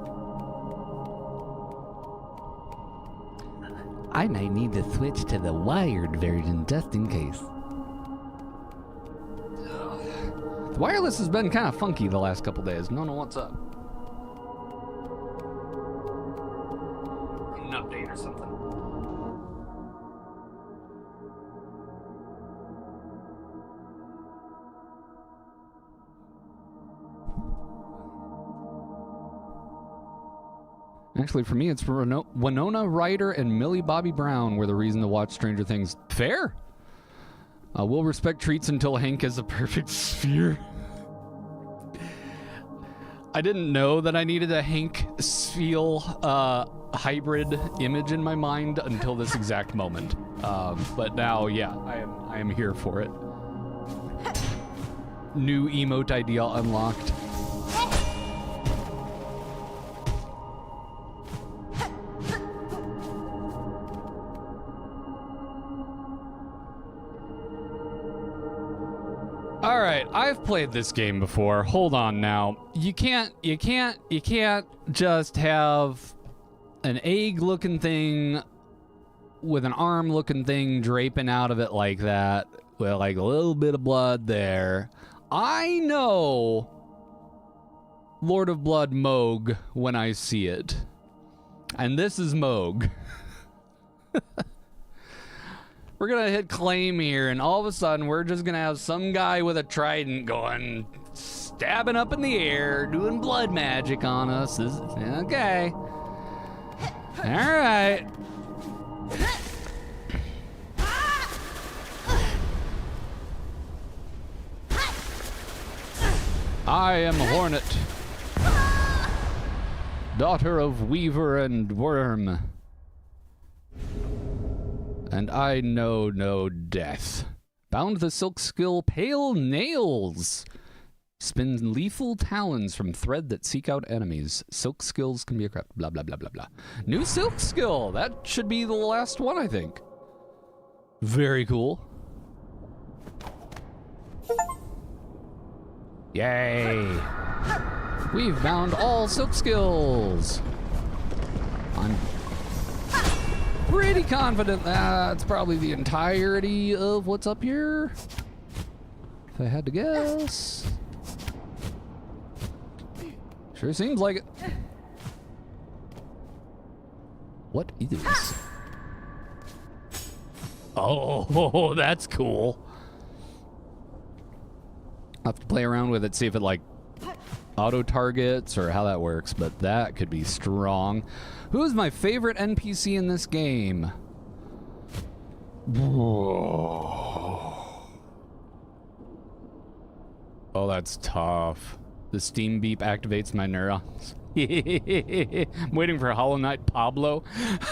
I might need to switch to the wired version just in case. The wireless has been kind of funky the last couple days. No, what's up? update or something. Actually, for me, it's Winona Ryder and Millie Bobby Brown were the reason to watch Stranger Things. Fair. We'll respect treats until Hank has a perfect sphere. I didn't know that I needed a Hank Sphere hybrid image in my mind until this exact moment. But now, yeah, I am here for it. New emote idea unlocked. All right, I've played this game before. Hold on now. You can't just have an egg-looking thing with an arm-looking thing draping out of it like that, with like a little bit of blood there. I know Lord of Blood Moog when I see it. And this is Moog. We're gonna hit claim here, and all of a sudden, we're just gonna have some guy with a trident going, stabbing up in the air, doing blood magic on us. This is, okay. All right. I am Hornet, daughter of Weaver and Worm. And I know no death. Bound the silk skill Pale Nails. Spin lethal talons from thread that seek out enemies. Silk skills can be a crap. Blah, blah, blah, blah, blah. New silk skill. That should be the last one, I think. Very cool. Yay. We've bound all silk skills. I'm pretty confident that's probably the entirety of what's up here. If I had to guess. Sure seems like it. What is? Oh, that's cool. I'll have to play around with it, see if it like auto targets or how that works, but that could be strong. Who's my favorite NPC in this game? Oh, that's tough. The steam beep activates my neurons. I'm waiting for Hollow Knight Pablo.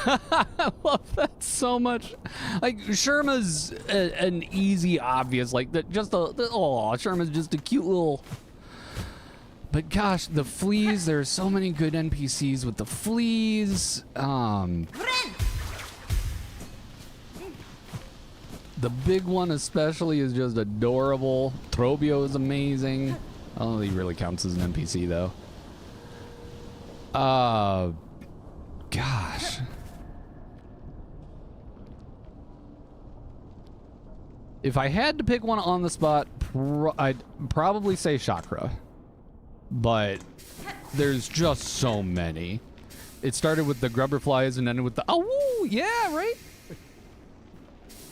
I love that so much. Like, Sherma's an easy, obvious, like, Sherma's just a cute little... But gosh, the fleas, there are so many good NPCs with the fleas. The big one especially is just adorable. Trobio is amazing. I don't know if he really counts as an NPC though. Gosh. If I had to pick one on the spot, I'd probably say Chakra. But there's just so many. It started with the grubber flies and ended with the oh yeah, right?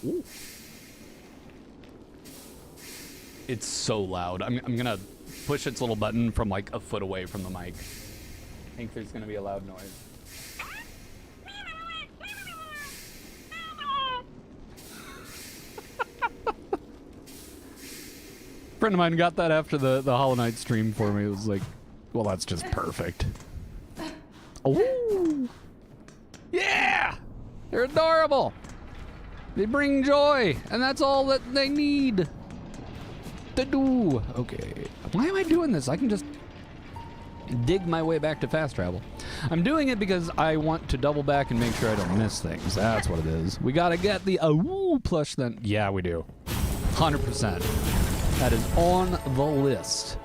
Ooh. It's so loud. I'm gonna push its little button from like a foot away from the mic. I think there's gonna be a loud noise. Friend of mine got that after the Hollow Knight stream for me. It was like, well, that's just perfect. Oh, yeah, they're adorable. They bring joy, and that's all that they need to do. Okay, why am I doing this? I can just dig my way back to fast travel. I'm doing it because I want to double back and make sure I don't miss things. That's what it is. We gotta get the plush then. Yeah, we do. 100%. That is on the list.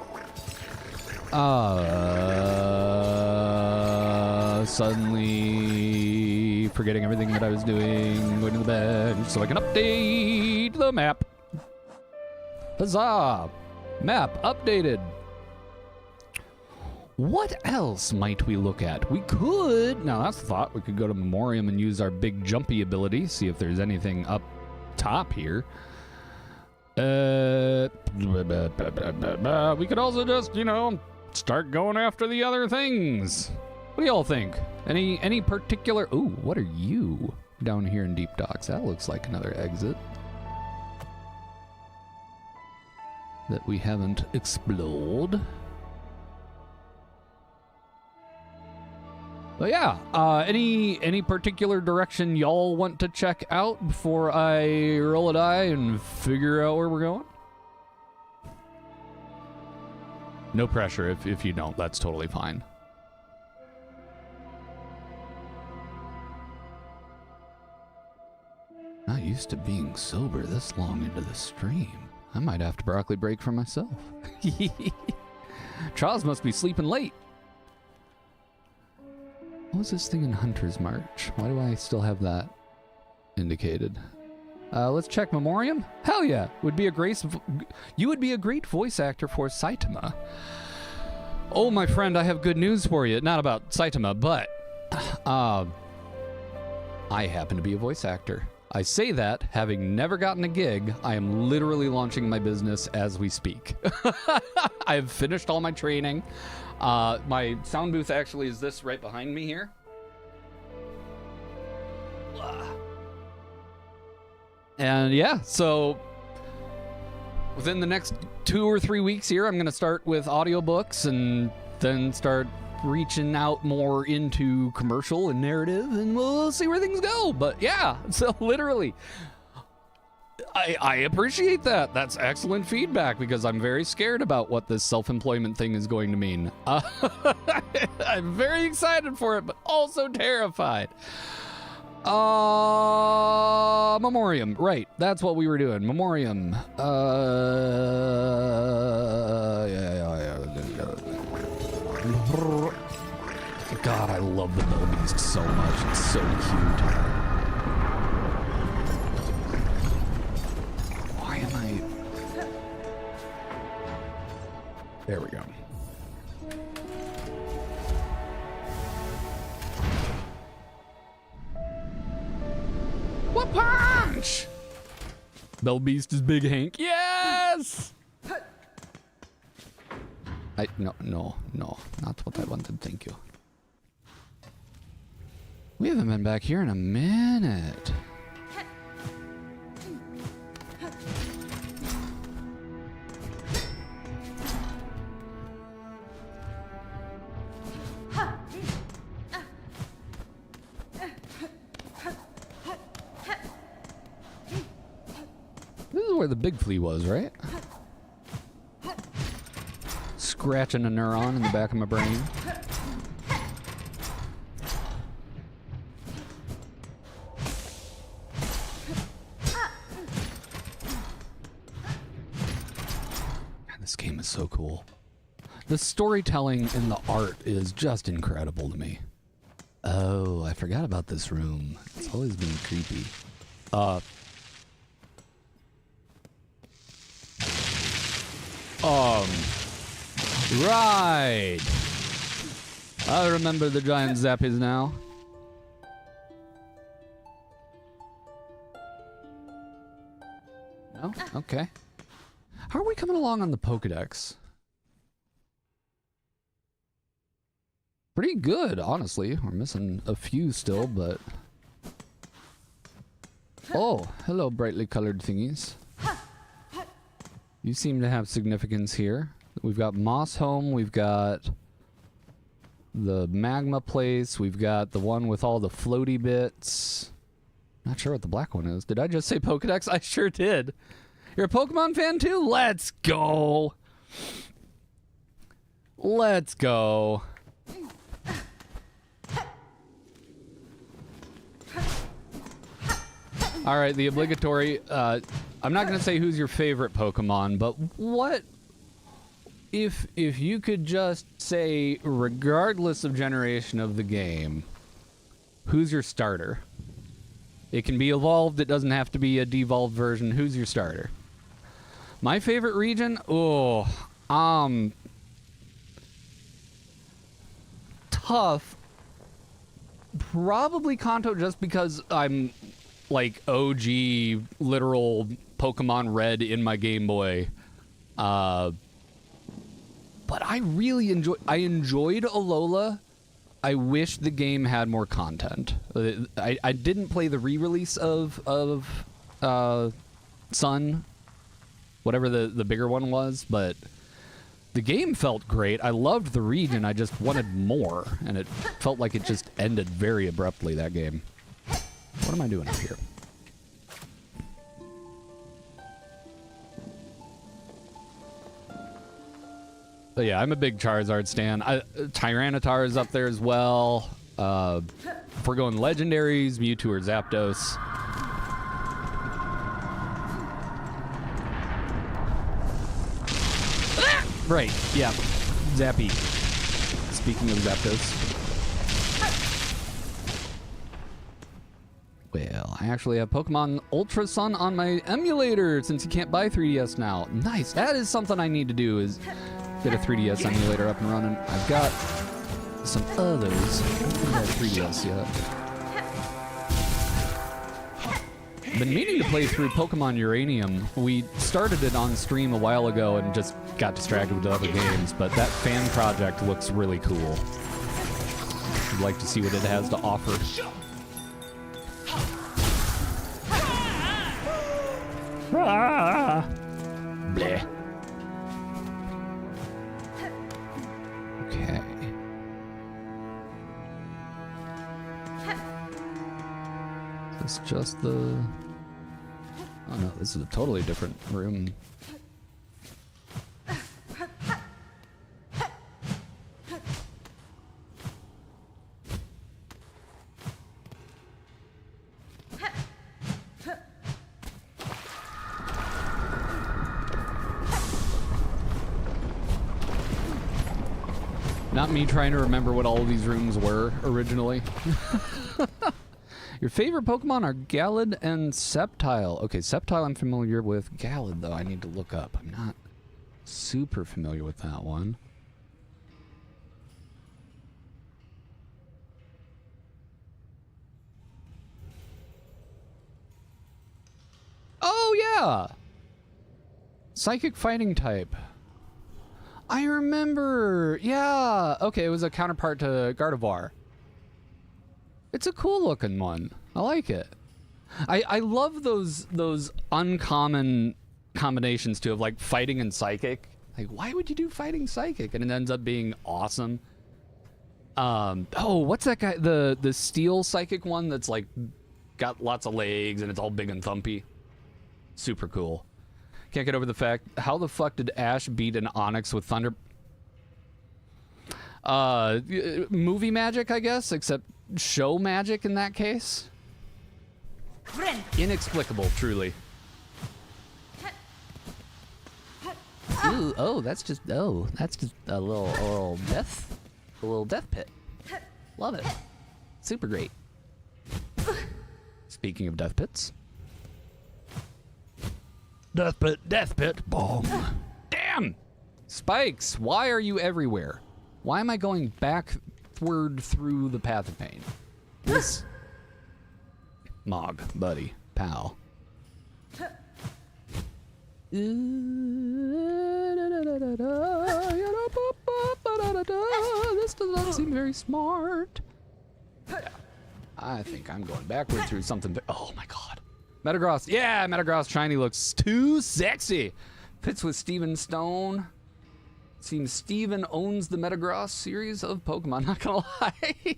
Suddenly forgetting everything that I was doing, going to the bench so I can update the map. Huzzah! Map updated. What else might we look at? We could, now that's the thought, we could go to Memoriam and use our big jumpy ability, see if there's anything up top here. We could also just, you know, start going after the other things. What do y'all think? Any particular... Ooh, what are you down here in Deep Docks? That looks like another exit that we haven't explored. But yeah, any particular direction y'all want to check out before I roll a die and figure out where we're going? No pressure if you don't, that's totally fine. Not used to being sober this long into the stream. I might have to broccoli break for myself. Charles must be sleeping late. What was this thing in Hunter's March? Why do I still have that indicated? Let's check Memoriam. Hell yeah! You would be a great voice actor for Saitama. Oh, my friend, I have good news for you. Not about Saitama, but I happen to be a voice actor. I say that having never gotten a gig. I am literally launching my business as we speak. I have finished all my training. My sound booth actually is this right behind me here. And yeah, so within the next 2 or 3 weeks here, I'm going to start with audiobooks and then start reaching out more into commercial and narrative, and we'll see where things go. But yeah, so literally, I appreciate that. That's excellent feedback because I'm very scared about what this self-employment thing is going to mean. I'm very excited for it, but also terrified. Memoriam, right? That's what we were doing. Memoriam. God, I love the Beast so much. It's so cute. Why am I... There we go. What punch? Beast is Big Hank. Yes! No, not what I wanted. Thank you. We haven't been back here in a minute. This is where the big flea was, right? Scratching a neuron in the back of my brain. God, this game is so cool. The storytelling and the art is just incredible to me. Oh, I forgot about this room. It's always been creepy. Right. I remember the giant zappies now. No? Okay. How are we coming along on the Pokedex? Pretty good, honestly. We're missing a few still, but... Oh, hello, brightly colored thingies. You seem to have significance here. We've got Moss Home, we've got the magma place, we've got the one with all the floaty bits. Not sure what the black one is. Did I just say Pokedex? I sure did. You're a Pokemon fan too? Let's go. Let's go. All right, the obligatory, I'm not going to say who's your favorite Pokemon, but what if you could just say, regardless of generation of the game, who's your starter? It can be evolved, it doesn't have to be a devolved version. Who's your starter? My favorite region? Oh, tough. Probably Kanto, just because I'm like OG literal Pokemon Red in my Game Boy. But I really enjoyed Alola. I wish the game had more content. I didn't play the re-release of Sun, whatever the bigger one was, but the game felt great. I loved the region. I just wanted more, and it felt like it just ended very abruptly, that game. What am I doing up here? But yeah, I'm a big Charizard stan. Tyranitar is up there as well. If we're going legendaries, Mewtwo or Zapdos. Right, yeah. Zappy. Speaking of Zapdos. Well, I actually have Pokemon Ultra Sun on my emulator since you can't buy 3DS now. Nice. That is something I need to do, is get a 3DS emulator up and running. I've got some others. I don't think I have 3DS yet. Been meaning to play through Pokemon Uranium. We started it on stream a while ago and just got distracted with other games, but that fan project looks really cool. I'd like to see what it has to offer. Ah! Bleh. Okay. Is this just the... Oh no, this is a totally different room. Not me trying to remember what all of these rooms were originally. Your favorite Pokemon are Gallade and Sceptile. Okay, Sceptile I'm familiar with. Gallade, though, I need to look up. I'm not super familiar with that one. Oh, yeah! Psychic fighting type. I remember. Yeah. Okay, it was a counterpart to Gardevoir. It's a cool looking one. I like it. I love those uncommon combinations too, of like fighting and psychic. Like, why would you do fighting psychic? And it ends up being awesome. Oh, what's that guy? The steel psychic one that's like got lots of legs and it's all big and thumpy. Super cool. Can't get over the fact, how the fuck did Ash beat an Onix with Thunder? Movie magic, I guess, except show magic in that case. Inexplicable, truly. Ooh, oh, that's just a little death pit. Love it. Super great. Speaking of death pits. Death pit, boom. Damn! Spikes, why are you everywhere? Why am I going backward through the path of pain? This... Mog, buddy, pal. This does not seem very smart. Yeah. I think I'm going backward through something. Oh my god. Metagross. Yeah, Metagross shiny looks too sexy. Fits with Steven Stone. Seems Steven owns the Metagross series of Pokemon, not gonna lie.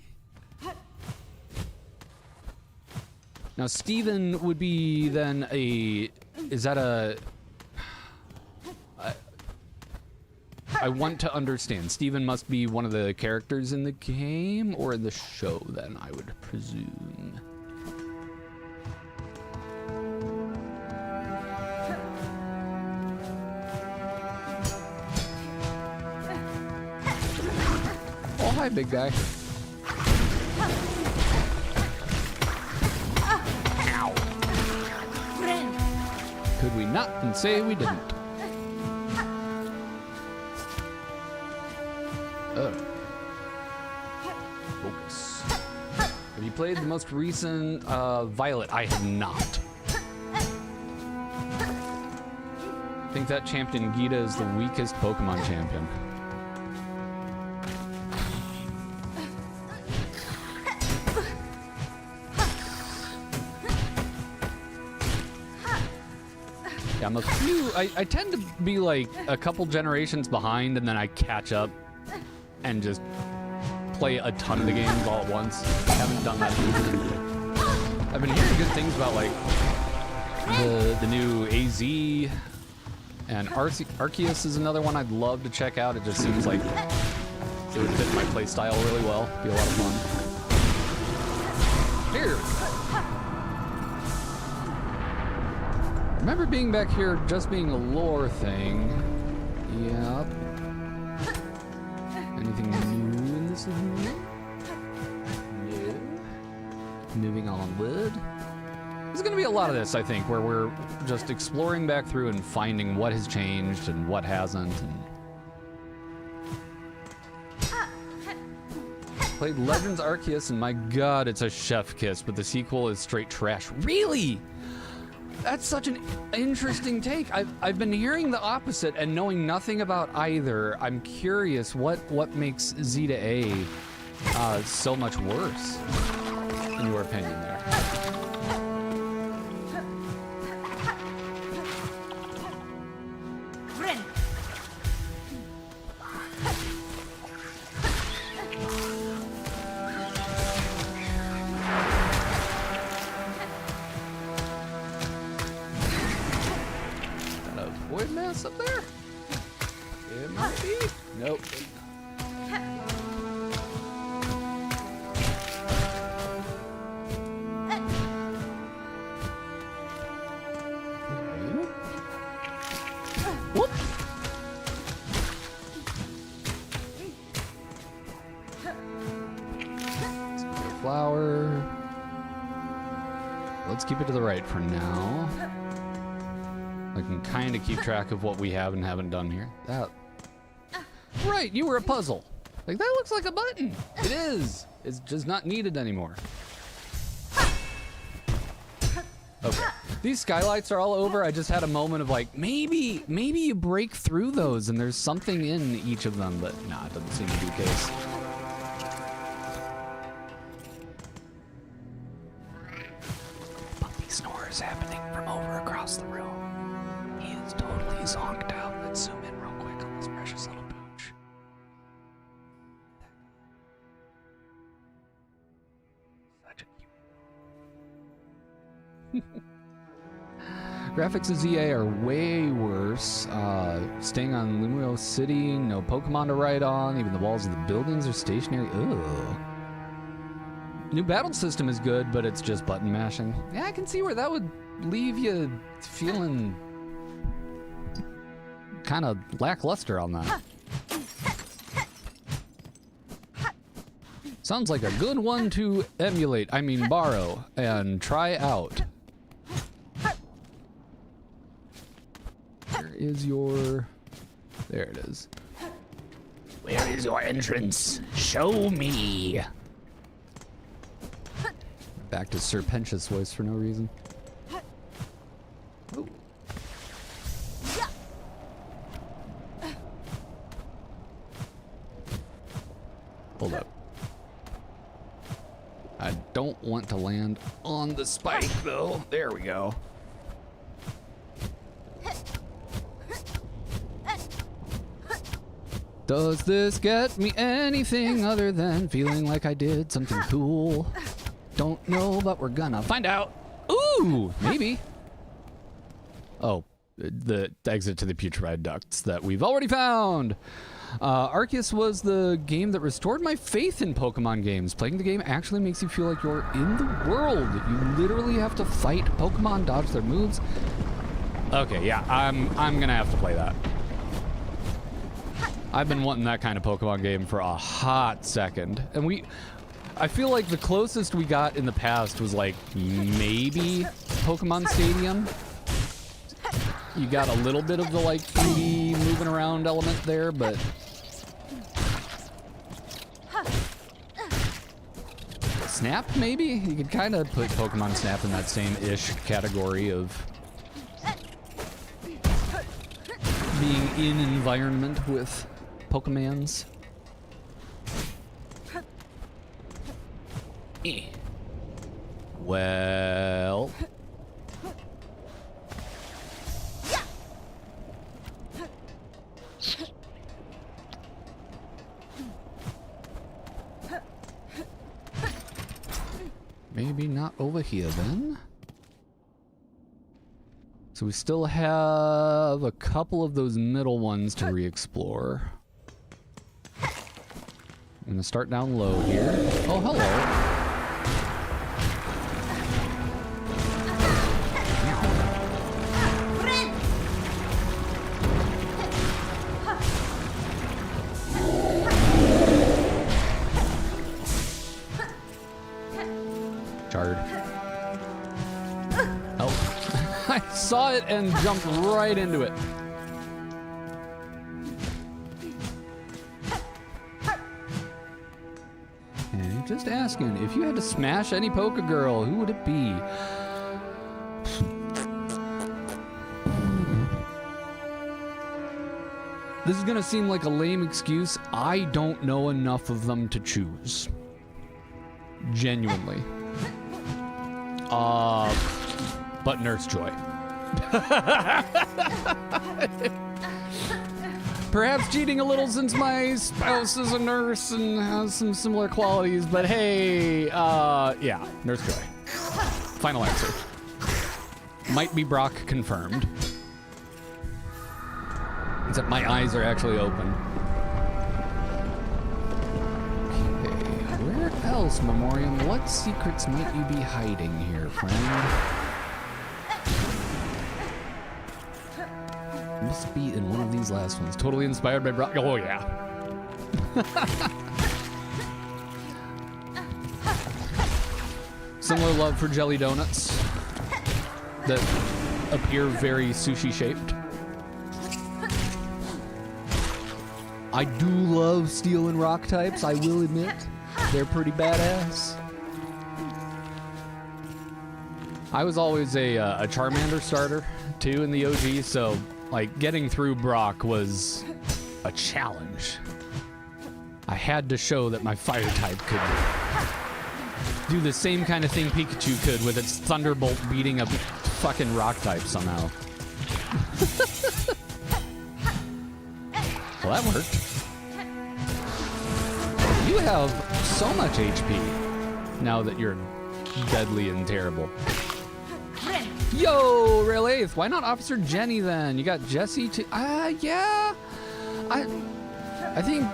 Now, Steven would be then a... Is that a... I want to understand. Steven must be one of the characters in the game or in the show, then, I would presume. Oh, hi, big guy. Ow. Could we not and say we didn't? Oh. Have you played the most recent Violet? I have not. I think that champion Gita is the weakest Pokemon champion. Yeah, I'm a few. I tend to be like a couple generations behind, and then I catch up and just play a ton of the games all at once. I haven't done that either. I've been hearing good things about like the new AZ, and Arceus is another one I'd love to check out. It just seems like it would fit my play style really well. Be a lot of fun. Here. Remember being back here just being a lore thing. Yep. Anything new in this room? No. Moving onward. There's gonna be a lot of this, I think, where we're just exploring back through and finding what has changed and what hasn't. Played Legends Arceus, and my god, it's a chef kiss, but the sequel is straight trash. Really? That's such an interesting take. I've been hearing the opposite and knowing nothing about either. I'm curious what makes Z to A so much worse, in your opinion there. Up there? It might be. Nope. Whoop. Flower. Let's keep it to the right for now. I can kind of keep track of what we have and haven't done here. That. Right, you were a puzzle. Like, that looks like a button. It is. It's just not needed anymore. Okay. These skylights are all over. I just had a moment of like, maybe you break through those and there's something in each of them, but nah, it doesn't seem to be the case. Puppy snores happening from over across the room. He is totally zonked out. Let's zoom in real quick on this precious little pooch. Such a cute. Graphics of ZA are way worse. Staying on Lumio City, no Pokemon to ride on. Even the walls of the buildings are stationary. Ugh. New battle system is good, but it's just button mashing. Yeah, I can see where that would leave you feeling kind of lackluster on that. Sounds like a good one to emulate, I mean borrow, and try out. Where is your... There it is. Where is your entrance? Show me. Back to Serpentious voice for no reason. Ooh. Hold up. I don't want to land on the spike though. There we go. Does this get me anything other than feeling like I did something cool? Don't know, but we're gonna find out. Ooh, maybe. Oh, the exit to the putrefied ducts that we've already found. Arceus was the game that restored my faith in Pokemon games. Playing the game actually makes you feel like you're in the world. You literally have to fight Pokemon, dodge their moves. Okay, yeah, I'm gonna have to play that. I've been wanting that kind of Pokemon game for a hot second. And I feel like the closest we got in the past was like maybe Pokemon Stadium. You got a little bit of the like 3D moving around element there, but Snap, maybe? You could kind of put Pokemon Snap in that same-ish category of being in environment with Pokemans. Well... maybe not over here then. So we still have a couple of those middle ones to re-explore. I'm gonna start down low here. Oh, hello. Chard. Oh. I saw it and jumped right into it. And just asking, if you had to smash any Poké Girl, who would it be? This is gonna seem like a lame excuse. I don't know enough of them to choose. Genuinely. But Nurse Joy. Perhaps cheating a little since my spouse is a nurse and has some similar qualities, but hey, yeah, Nurse Joy. Final answer. Might be Brock confirmed. Except my eyes are actually open. Okay, where else, Memoriam? What secrets might you be hiding here, friend? Must be in one of these last ones. Totally inspired by Brock. Oh, yeah. Similar love for jelly donuts that appear very sushi-shaped. I do love steel and rock types, I will admit. They're pretty badass. I was always a Charmander starter, too, in the OG, so... like, getting through Brock was a challenge. I had to show that my fire type could do the same kind of thing Pikachu could with its Thunderbolt beating a fucking rock type somehow. Well, that worked. You have so much HP now that you're deadly and terrible. Yo, Rail 8th, why not Officer Jenny then? You got Jesse too. Yeah. I think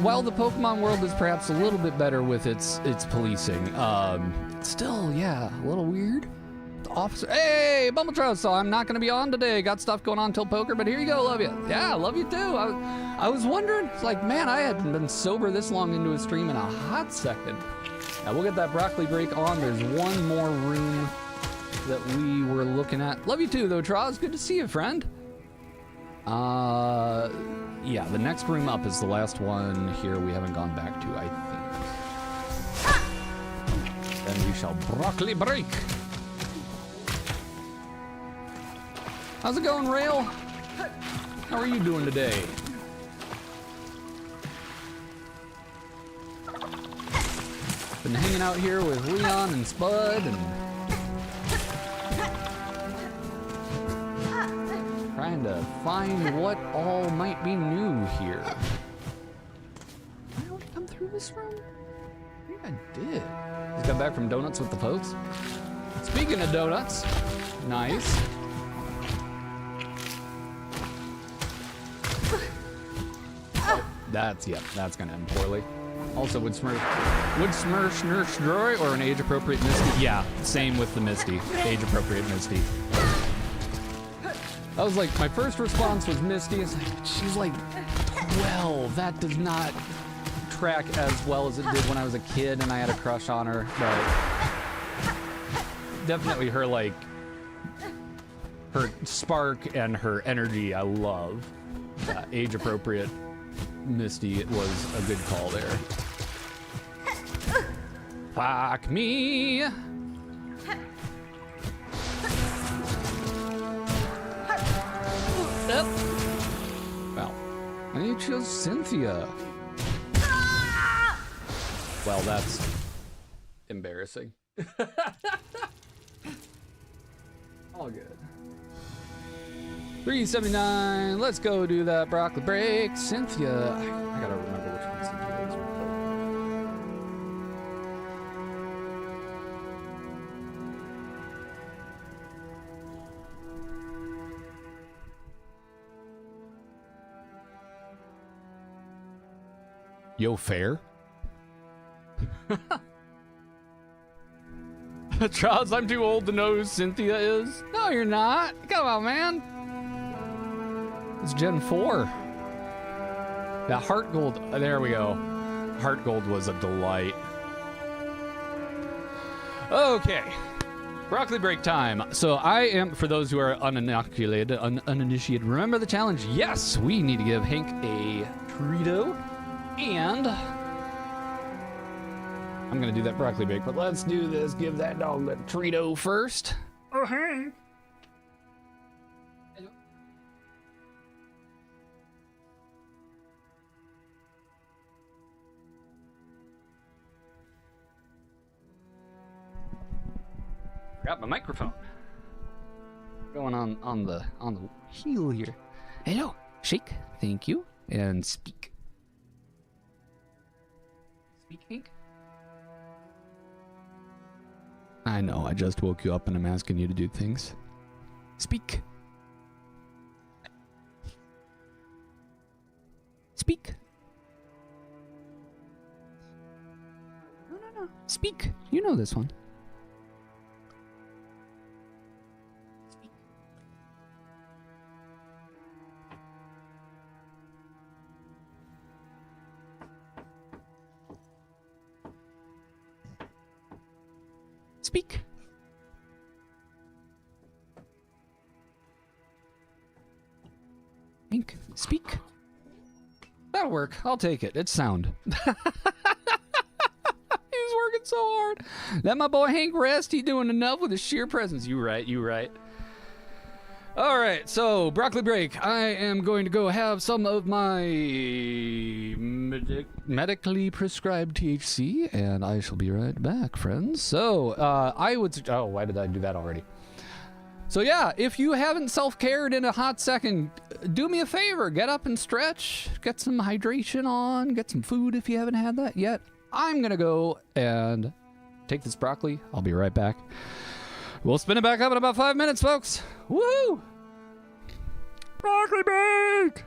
while the Pokemon world is perhaps a little bit better with its policing, still, yeah, a little weird. The officer, hey, Bumbletrout, so I'm not gonna be on today. Got stuff going on till poker, but here you go, love you. Yeah, love you too. I was wondering, it's like, man, I hadn't been sober this long into a stream in a hot second. Now we'll get that broccoli break on. There's one more room that we were looking at. Love you too, though, Troz. Good to see you, friend. Yeah, the next room up is the last one here we haven't gone back to, I think. Then we shall broccoli break. How's it going, Rail? How are you doing today? Been hanging out here with Leon and Spud and trying to find what all might be new here. Did I already come through this room? I think I did. Just got back from donuts with the folks. Speaking of donuts, nice. Oh, that's gonna end poorly. Also, would Smursh Nurse Joy or an age-appropriate Misty? Yeah, same with the Misty. Age-appropriate Misty. I was like, my first response was Misty. It's like, she's like 12. That does not track as well as it did when I was a kid and I had a crush on her. But definitely her, like, her spark and her energy, I love. Age-appropriate Misty, it was a good call there. Fuck me. Well, I need to choose Cynthia. Well, that's embarrassing. All good. 379. Let's go do that broccoli break. Cynthia. I gotta remember which one Cynthia is. Yo, fair. Charles, I'm too old to know who Cynthia is. No, you're not. Come on, man. It's Gen 4. That Heart Gold. There we go. Heart Gold was a delight. Okay. Broccoli break time. So I am, for those who are uninitiated, remember the challenge? Yes, we need to give Hank a Treato. And I'm gonna do that broccoli bake, but let's do this. Give that dog the Treato first. Oh, hey. Got my microphone. Going on the heel here. Hello, shake. Thank you, and speak. Speak, Hank. I know, I just woke you up and I'm asking you to do things. Speak. Speak. No. Speak. You know this one. Speak. Hank, speak. That'll work. I'll take it. It's sound. He's working so hard. Let my boy Hank rest. He's doing enough with his sheer presence. You right. All right, so broccoli break. I am going to go have some of my medically prescribed THC, and I shall be right back, friends. So why did I do that already? So yeah, if you haven't self-cared in a hot second, do me a favor. Get up and stretch. Get some hydration on. Get some food if you haven't had that yet. I'm going to go and take this broccoli. I'll be right back. We'll spin it back up in about 5 minutes, folks. Woo! Broccoli bake!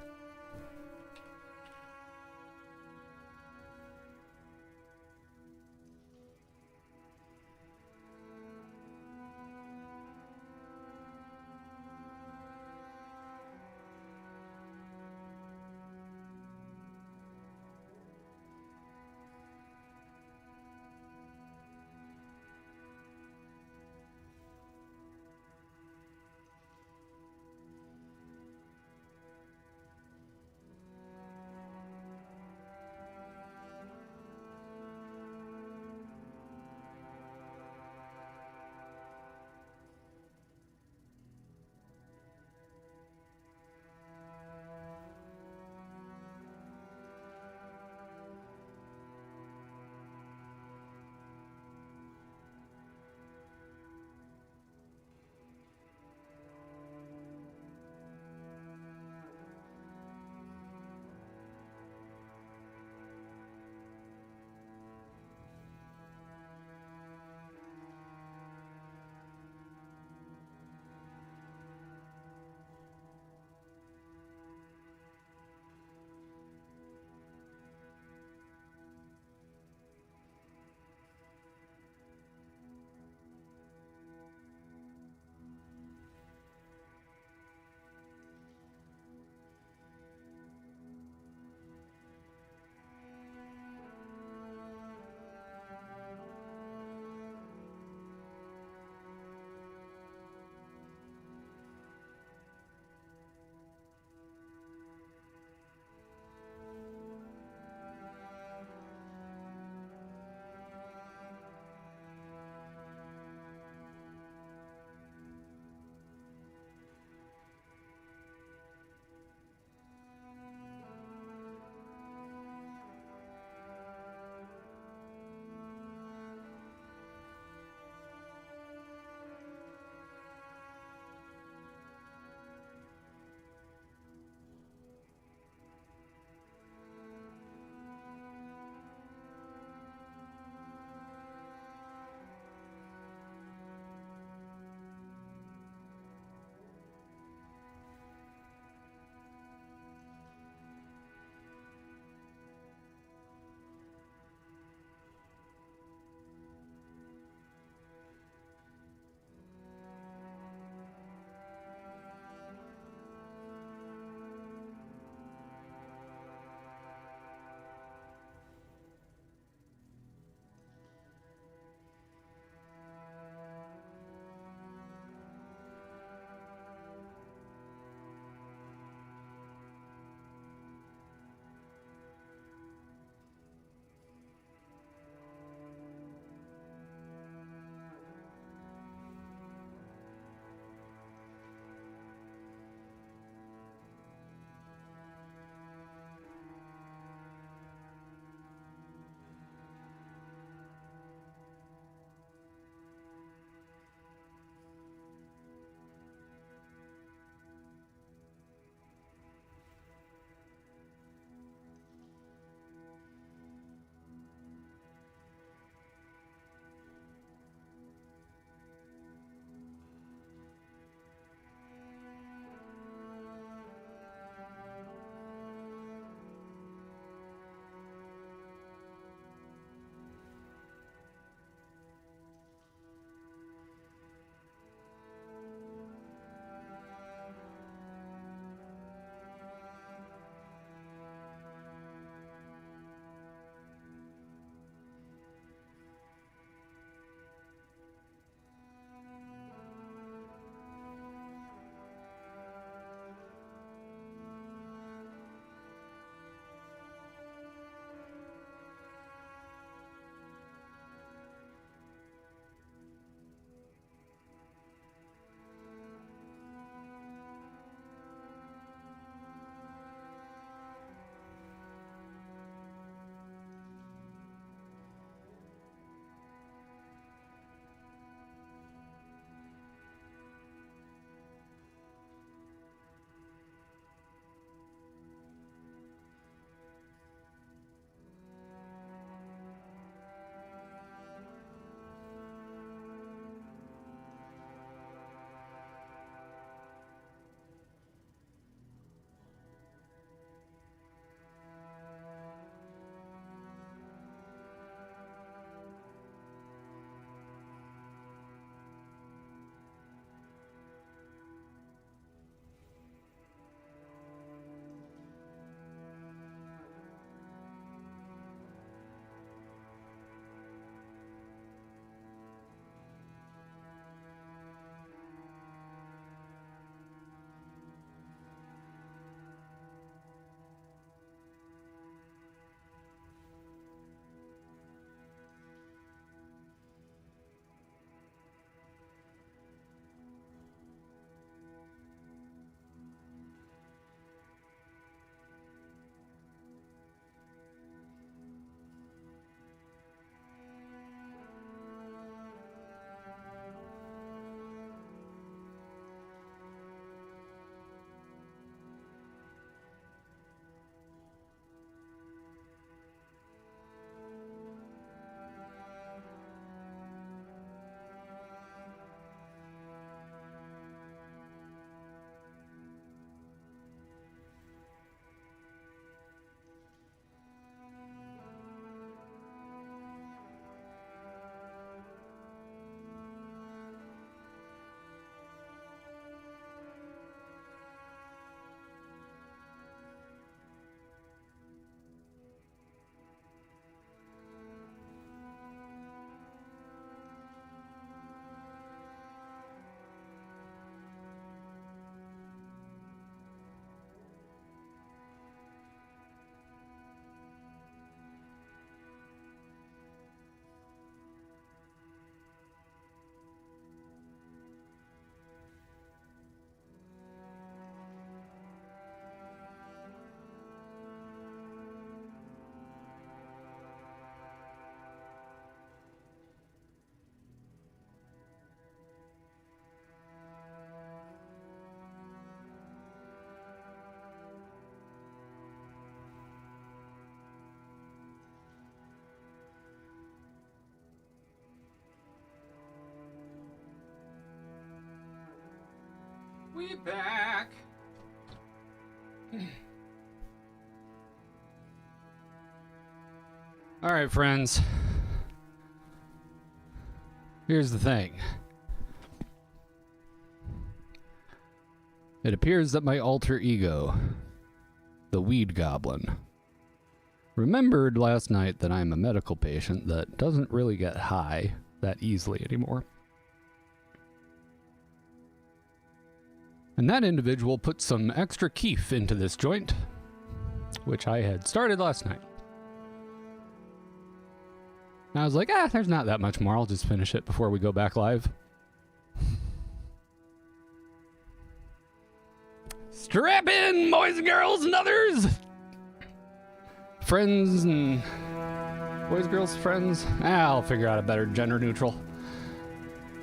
We back. All right, friends. Here's the thing. It appears that my alter ego, the weed goblin, remembered last night that I'm a medical patient that doesn't really get high that easily anymore. And that individual put some extra keef into this joint, which I had started last night. And I was like, there's not that much more. I'll just finish it before we go back live. Strap in, boys and girls and others! Friends and... boys, girls, friends? I'll figure out a better gender neutral.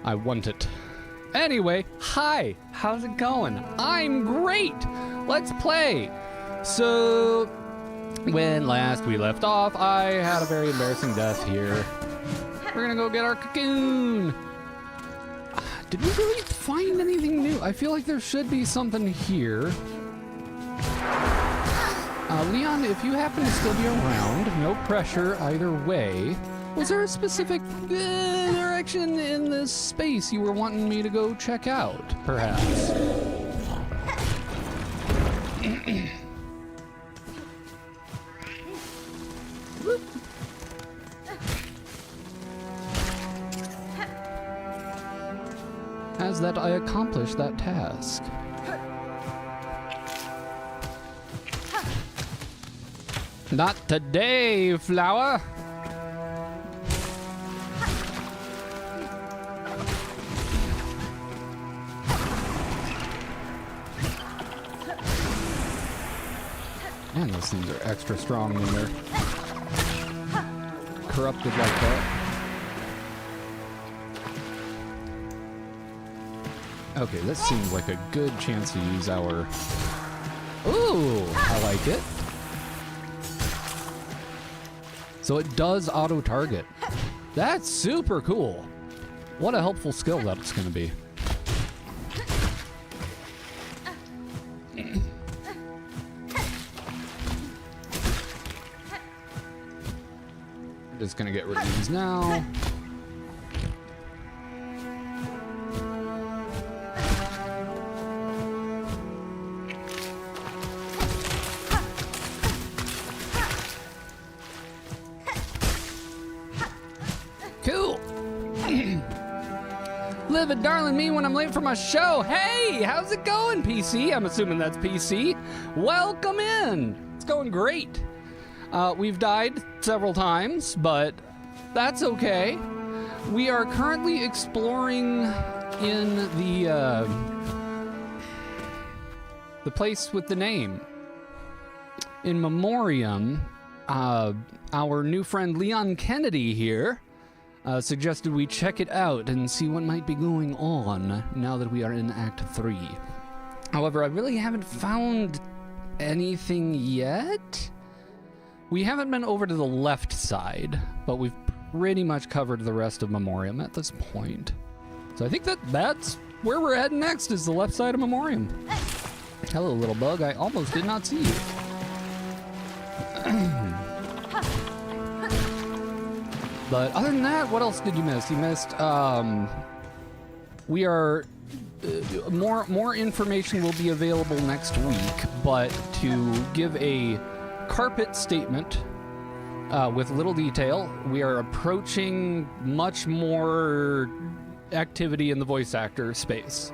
I want it. Anyway, hi! How's it going? I'm great! Let's play! So... when last we left off, I had a very embarrassing death here. We're gonna go get our cocoon. Did we really find anything new? I feel like there should be something here. Leon, if you happen to still be around, no pressure either way. Was there a specific direction in this space you were wanting me to go check out, perhaps? As that I accomplished that task. Not today, flower! Man, those things are extra strong when they're corrupted like that. Okay, this seems like a good chance to use our... Ooh, I like it. So it does auto-target. That's super cool. What a helpful skill that's going to be. I'm just going to get rid of these now. Cool. Live it, darling me, when I'm late for my show. Hey, how's it going, PC? I'm assuming that's PC. Welcome in. It's going great. We've died several times, but that's okay. We are currently exploring in the place with the name. In Memoriam, our new friend Leon Kennedy here suggested we check it out and see what might be going on now that we are in Act 3. However, I really haven't found anything yet. We haven't been over to the left side, but we've pretty much covered the rest of Memoriam at this point. So I think that's where we're heading next, is the left side of Memoriam. Hello, little bug. I almost did not see you. But other than that, what else did you miss? You missed, we are, more information will be available next week, but to give a carpet statement with little detail, we are approaching much more activity in the voice actor space.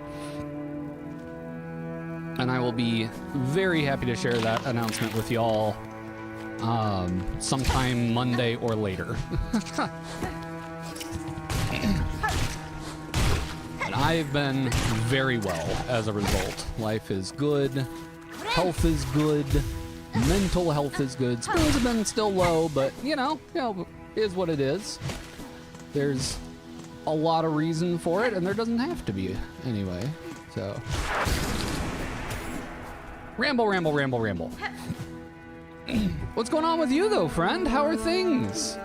And I will be very happy to share that announcement with y'all sometime Monday or later. And I've been very well as a result. Life is good, health is good, mental health is good. Spills have been still low, but you know, is what it is. There's a lot of reason for it, and there doesn't have to be anyway. So ramble. What's going on with you though, friend? How are things?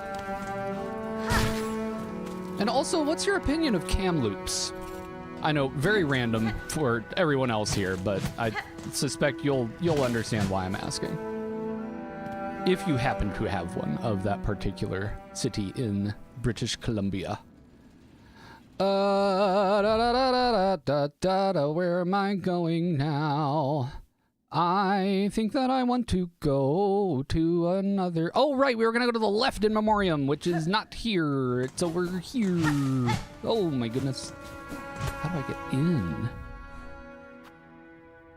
And also, what's your opinion of cam loops? I know, very random for everyone else here, but I suspect you'll understand why I'm asking. If you happen to have one of that particular city in British Columbia. Where am I going now? I think that I want to go to another... Oh, right, we were going to go to the left in Memoriam, which is not here. It's over here. Oh, my goodness. How do I get in?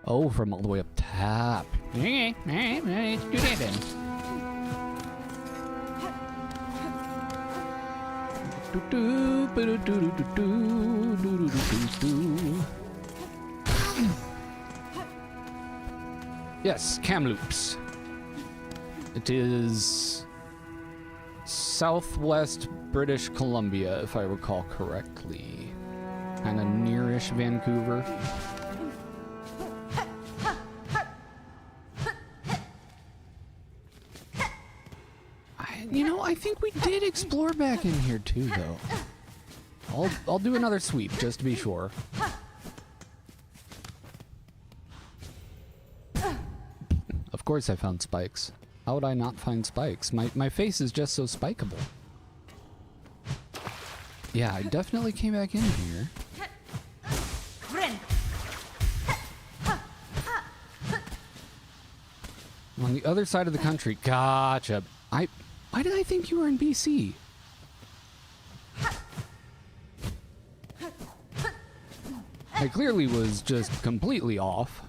Oh, from all the way up top. Okay, all right, let's do that then. Yes, Kamloops. It is southwest British Columbia, if I recall correctly. Kind of nearish Vancouver. I think we did explore back in here too, though. I'll do another sweep just to be sure. Of course I found spikes. How would I not find spikes? My face is just so spikeable. Yeah, I definitely came back in here. On the other side of the country. Gotcha. Why did I think you were in BC? I clearly was just completely off.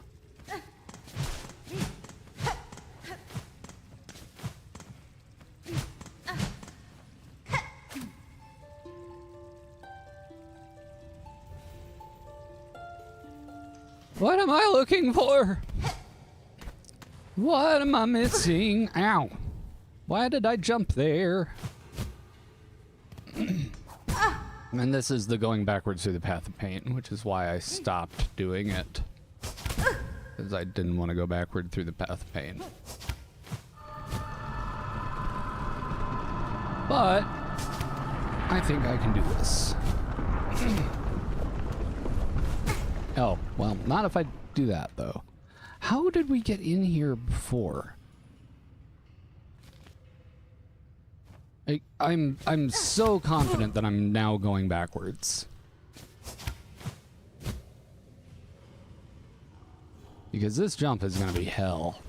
What am I looking for? What am I missing? Ow. Why did I jump there? And this is the going backwards through the path of pain, which is why I stopped doing it. Because I didn't want to go backward through the path of pain. But I think I can do this. Oh, well, not if I do that, though. How did we get in here before? I'm so confident that I'm now going backwards. Because this jump is gonna be hell.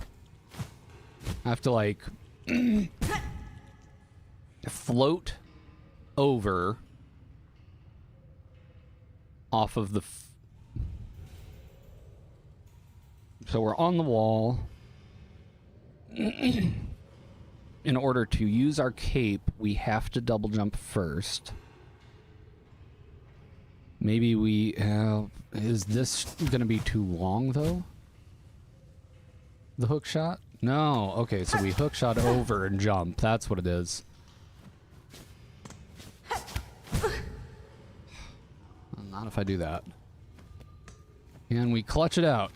I have to, like, float over off of the... So we're on the wall. In order to use our cape, we have to double jump first. Maybe we... is this going to be too long, though? The hook shot? No. Okay, so we hook shot over and jump. That's what it is. Well, not if I do that. And we clutch it out.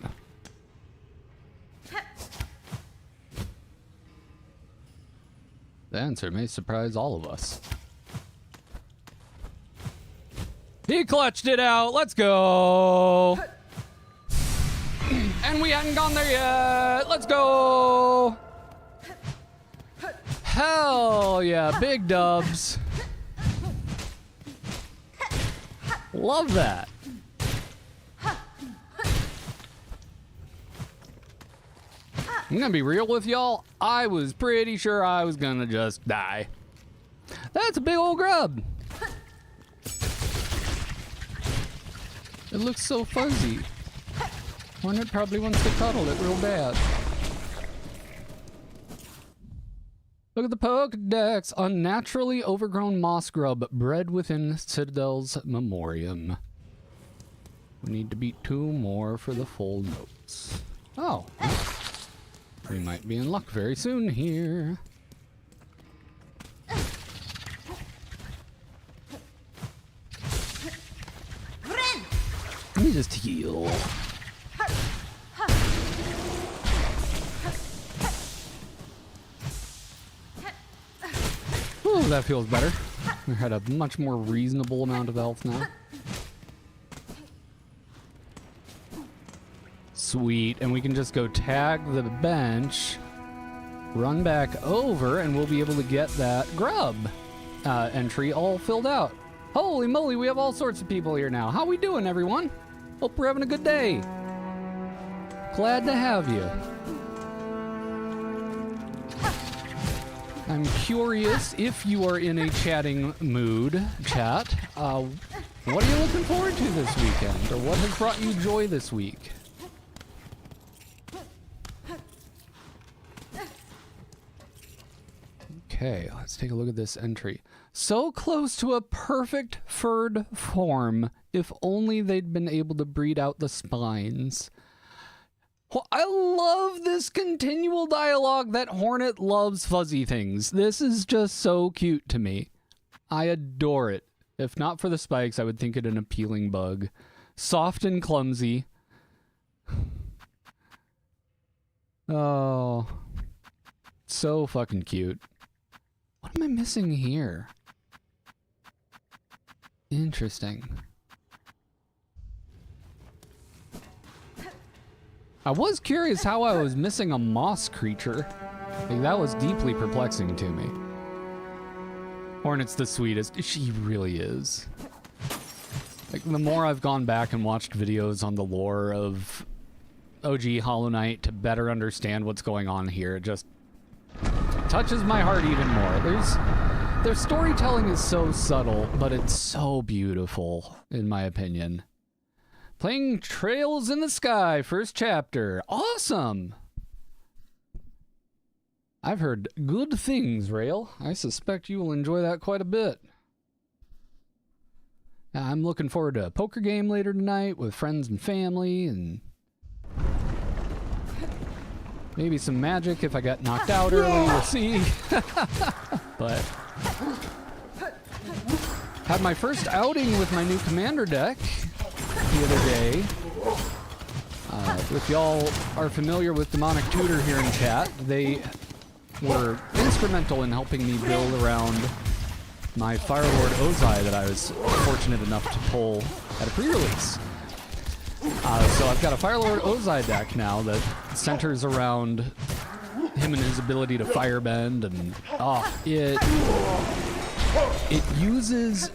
The answer may surprise all of us. He clutched it out. Let's go. And we hadn't gone there yet. Let's go. Hell yeah, big dubs. Love that. I'm gonna be real with y'all. I was pretty sure I was gonna just die. That's a big old grub. It looks so fuzzy. One that probably wants to cuddle it real bad. Look at the Pokedex. Unnaturally overgrown moss grub bred within Citadel's Memoriam. We need to beat 2 more for the full notes. Oh. We might be in luck very soon here. Let me just heal. Oh, that feels better. We had a much more reasonable amount of health now. Sweet, and we can just go tag the bench, run back over, and we'll be able to get that grub entry all filled out. Holy moly, we have all sorts of people here now. How we doing, everyone? Hope we're having a good day. Glad to have you. I'm curious if you are in a chatting mood, chat. What are you looking forward to this weekend, or what has brought you joy this week? Okay, let's take a look at this entry. So close to a perfect furred form, if only they'd been able to breed out the spines. Well, I love this continual dialogue that Hornet loves fuzzy things. This is just so cute to me. I adore it. If not for the spikes, I would think it an appealing bug. Soft and clumsy. Oh, so fucking cute. What am I missing here? Interesting. I was curious how I was missing a moss creature. Like, that was deeply perplexing to me. Hornet's the sweetest. She really is. Like, the more I've gone back and watched videos on the lore of OG Hollow Knight to better understand what's going on here, it just touches my heart even more. Their storytelling is so subtle, but it's so beautiful, in my opinion. Playing Trails in the Sky, first chapter. Awesome! I've heard good things, Rail. I suspect you will enjoy that quite a bit. I'm looking forward to a poker game later tonight with friends and family, and maybe some magic if I got knocked out early, we'll see. But had my first outing with my new commander deck the other day. If y'all are familiar with Demonic Tutor here in chat, they were instrumental in helping me build around my Firelord Ozai that I was fortunate enough to pull at a pre-release. So I've got a Firelord Ozai deck now that centers around him and his ability to firebend, and it uses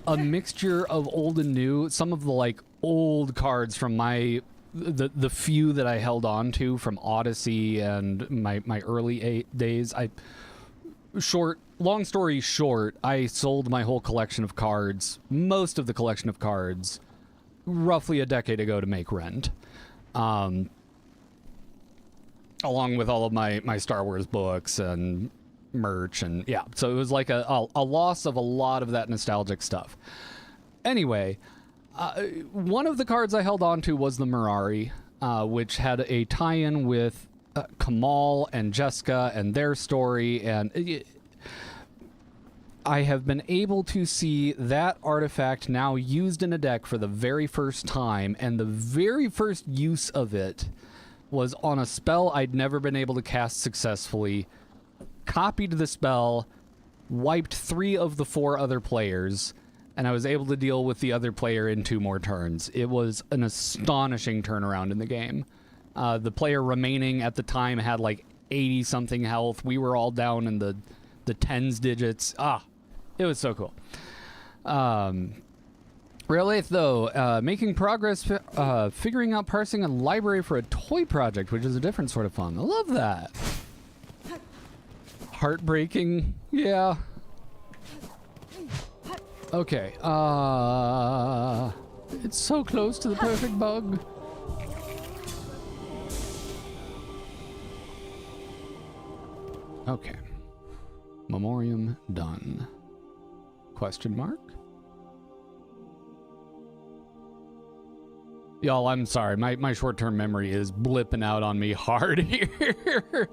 a mixture of old and new. Some of the like old cards from the few that I held on to from Odyssey and my early days. Long story short, I sold my whole collection of cards, most of the collection of cards, roughly a decade ago to make rent. Along with all of my Star Wars books and merch, and yeah, so it was like a loss of a lot of that nostalgic stuff. Anyway, one of the cards I held on to was the Mirari, which had a tie-in with Kamal and Jessica and their story, and I have been able to see that artifact now used in a deck for the very first time, and the very first use of it was on a spell I'd never been able to cast successfully. Copied the spell, wiped 3 of the 4 other players, and I was able to deal with the other player in 2 more turns. It was an astonishing turnaround in the game. The player remaining at the time had like 80-something health. We were all down in the tens digits. It was so cool. Realaith, though, making progress figuring out parsing a library for a toy project, which is a different sort of fun. I love that. Heartbreaking. Yeah. Okay. It's so close to the perfect bug. Okay. Memoriam done. Question mark? Y'all, I'm sorry. My short-term memory is blipping out on me hard here.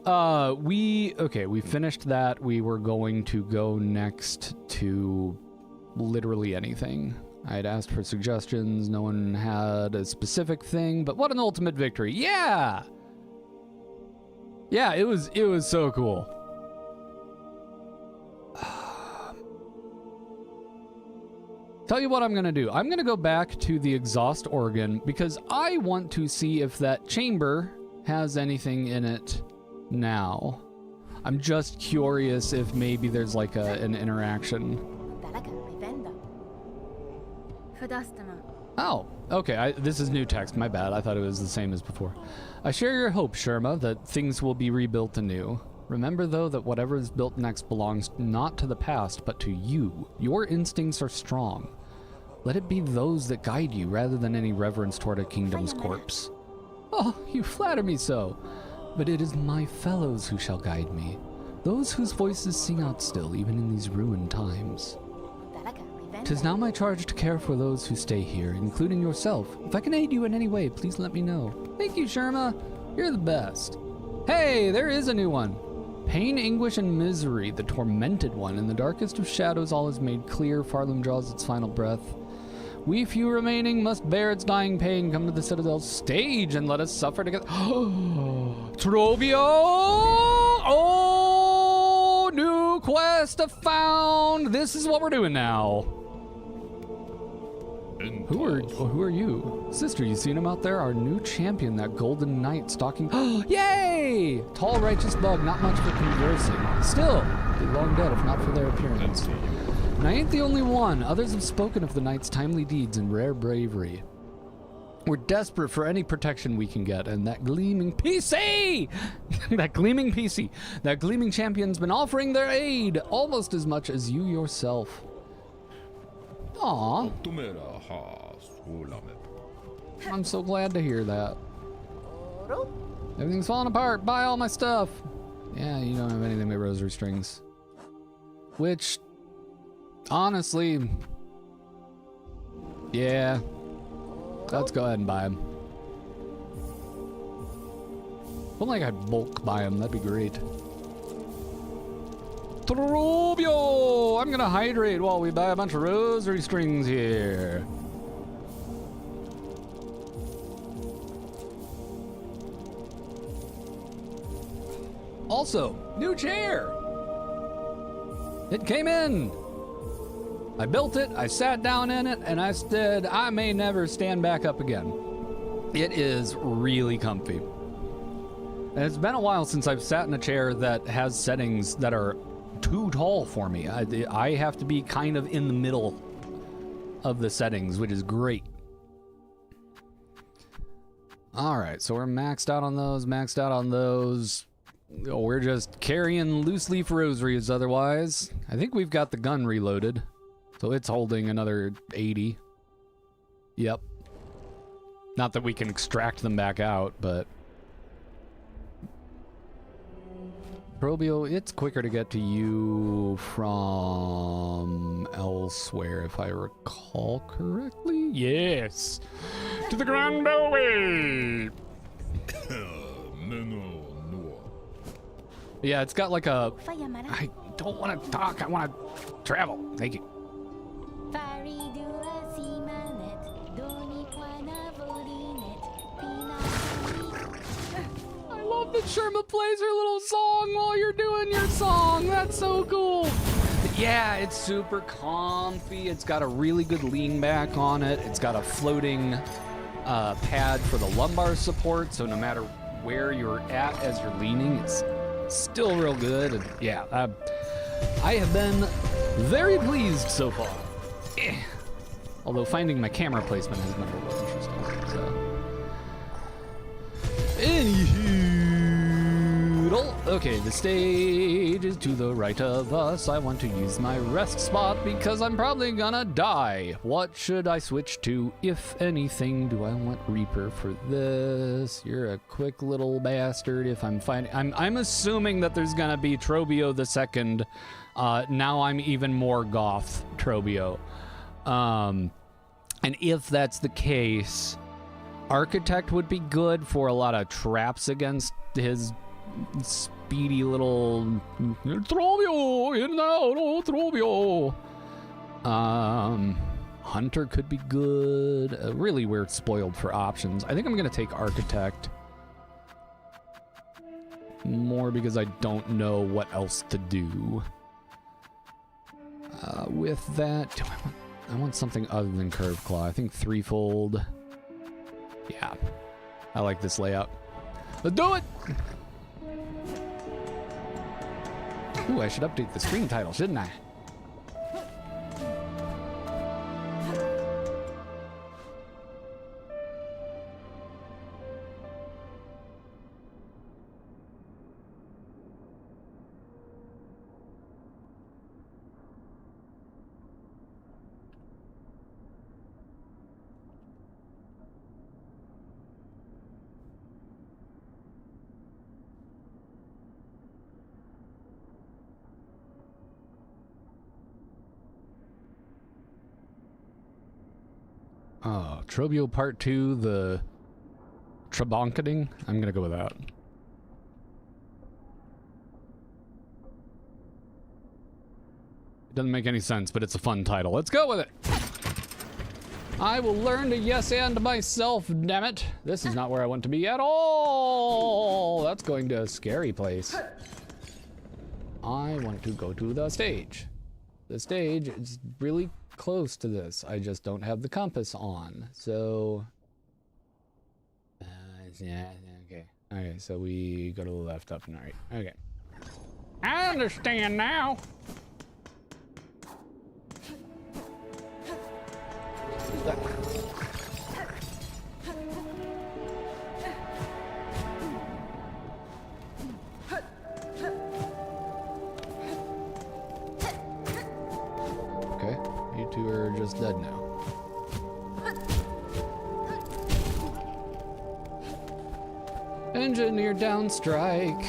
We finished that. We were going to go next to literally anything. I had asked for suggestions. No one had a specific thing, but what an ultimate victory. Yeah! Yeah, it was so cool. Tell you what I'm gonna do. I'm gonna go back to the exhaust organ because I want to see if that chamber has anything in it now. I'm just curious if maybe there's like an interaction. Oh, okay. This is new text. My bad. I thought it was the same as before. I share your hope, Sherma, that things will be rebuilt anew. Remember, though, that whatever is built next belongs not to the past, but to you. Your instincts are strong. Let it be those that guide you, rather than any reverence toward a kingdom's corpse. Oh, you flatter me so. But it is my fellows who shall guide me. Those whose voices sing out still, even in these ruined times. 'Tis now my charge to care for those who stay here, including yourself. If I can aid you in any way, please let me know. Thank you, Sherma. You're the best. Hey, there is a new one. Pain, anguish, and misery, the tormented one. In the darkest of shadows, all is made clear. Farlam draws its final breath. We few remaining must bear its dying pain. Come to the Citadel's stage and let us suffer together. Trobio! Oh, new quest found. This is what we're doing now. Who are you? Sister, you seen him out there? Our new champion, that golden knight stalking. Yay! Tall, righteous bug, not much for conversing. Still, be long dead if not for their appearance. And I ain't the only one. Others have spoken of the knight's timely deeds and rare bravery. We're desperate for any protection we can get, and that gleaming PC! that gleaming champion's been offering their aid almost as much as you yourself. Aww. I'm so glad to hear that. Everything's falling apart. Buy all my stuff. Yeah, you don't have anything but rosary strings. Which, honestly, yeah. Let's go ahead and buy them. If only I could bulk buy them, that'd be great. Trobio! I'm gonna hydrate while we buy a bunch of rosary strings here. Also, new chair! It came in! I built it, I sat down in it, and I said I may never stand back up again. It is really comfy. And it's been a while since I've sat in a chair that has settings that are too tall for me. I have to be kind of in the middle of the settings, which is great. All right, so we're maxed out on those, Oh, we're just carrying loose leaf rosaries otherwise. I think we've got the gun reloaded, so it's holding another 80. Yep. Not that we can extract them back out, but... Trobio, it's quicker to get to you from elsewhere, if I recall correctly. Yes! To the Grand Bellway! Yeah, it's got like a... I don't want to talk, I want to travel. Thank you. I love that Sherma plays her little song while you're doing your song. That's so cool. Yeah, it's super comfy. It's got a really good lean back on it. It's got a floating pad for the lumbar support, so no matter where you're at as you're leaning, it's still real good. And yeah, I have been very pleased so far. Although finding my camera placement has been a little interesting. So. Anywho, okay, the stage is to the right of us. I want to use my rest spot because I'm probably gonna die. What should I switch to, if anything? Do I want Reaper for this? You're a quick little bastard. If I'm finding, I'm assuming that there's gonna be Trobio the second. Now I'm even more goth Trobio. And if that's the case, Architect would be good for a lot of traps against his speedy little Trobio in and out, oh Trobio. Hunter could be good. Really, we're spoiled for options. I think I'm gonna take Architect more because I don't know what else to do. With that, do I want? I want something other than curved claw. I think threefold. Yeah. I like this layout. Let's do it! Ooh, I should update the screen title, shouldn't I? Oh, Trobio Part 2, the Trebonketing? I'm gonna go with that. It doesn't make any sense, but it's a fun title. Let's go with it! I will learn to yes and myself, damn it. This is not where I want to be at all! That's going to a scary place. I want to go to the stage. The stage is really close to this. I just don't have the compass on. So yeah, okay. Okay, so we go to the left, up, and right. Okay. I understand now. Okay, you two are just dead now. Engineer downstrike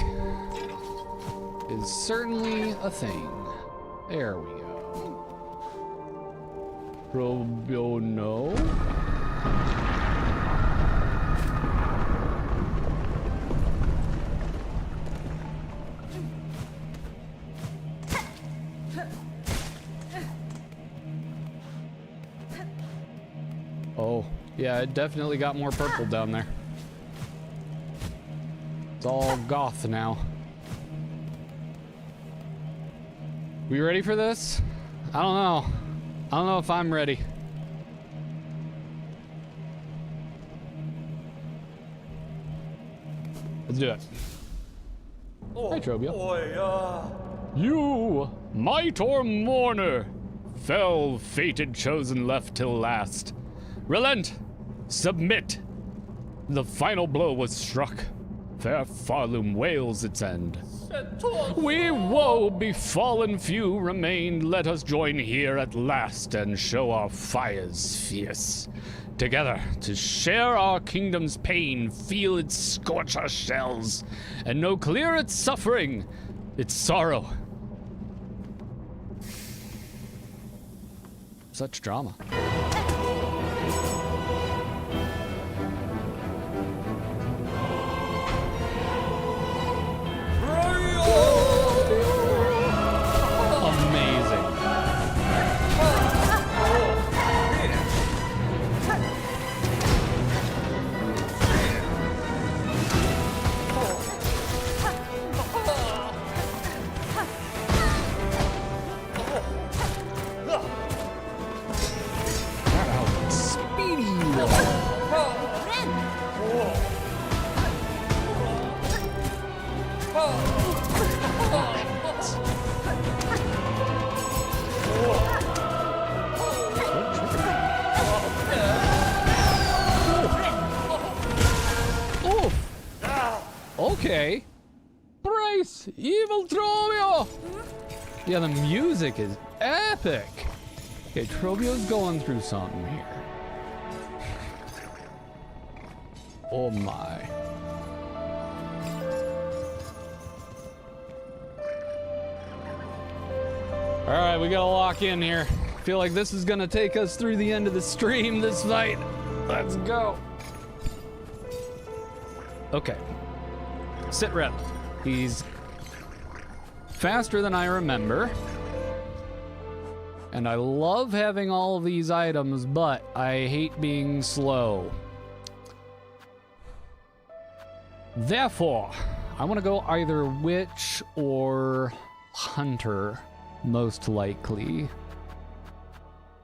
is certainly a thing. There we go. Probio no. Oh, yeah, it definitely got more purple down there. It's all goth now. We ready for this? I don't know. I don't know if I'm ready. Let's do it. Hi, Trobio. You, might or mourner, fell, fated, chosen, left till last. Relent, submit. The final blow was struck. Fair Farloom wails its end. We woe befallen few remain. Let us join here at last and show our fires fierce. Together to share our kingdom's pain, feel its scorch our shells, and know clear its suffering, its sorrow. Such drama. Okay. Brace, evil Trobio! Yeah, the music is epic. Okay, Trobio's going through something here. Oh my. All right, we gotta lock in here. Feel like this is gonna take us through the end of the stream, this fight. Let's go. Okay. Sit rep. He's faster than I remember. And I love having all of these items, but I hate being slow. Therefore, I want to go either witch or hunter, most likely.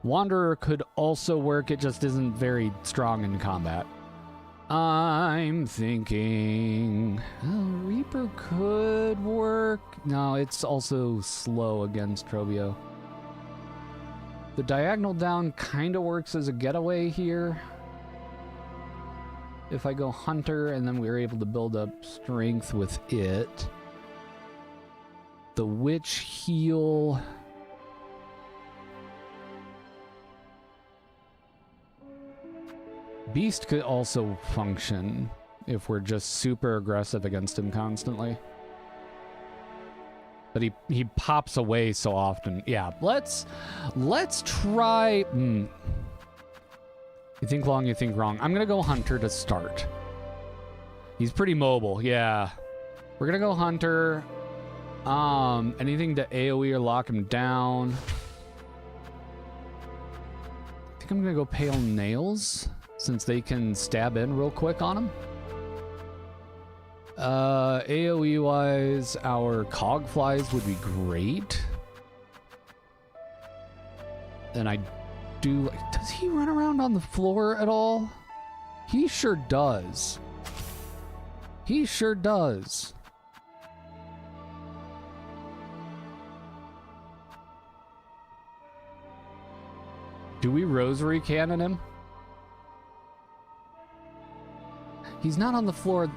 Wanderer could also work, it just isn't very strong in combat. I'm thinking... Reaper could work. No, it's also slow against Trobio. The diagonal down kind of works as a getaway here. If I go Hunter and then we're able to build up strength with it. The Witch heal... Beast could also function if we're just super aggressive against him constantly. But he pops away so often. Yeah, let's try... You think long, you think wrong. I'm gonna go Hunter to start. He's pretty mobile, yeah. We're gonna go Hunter. Anything to AoE or lock him down. I think I'm gonna go Pale Nails, since they can stab in real quick on him. AoE wise, our cog flies would be great. And I do like, does he run around on the floor at all? He sure does. He sure does. Do we Rosary Cannon him? He's not on the floor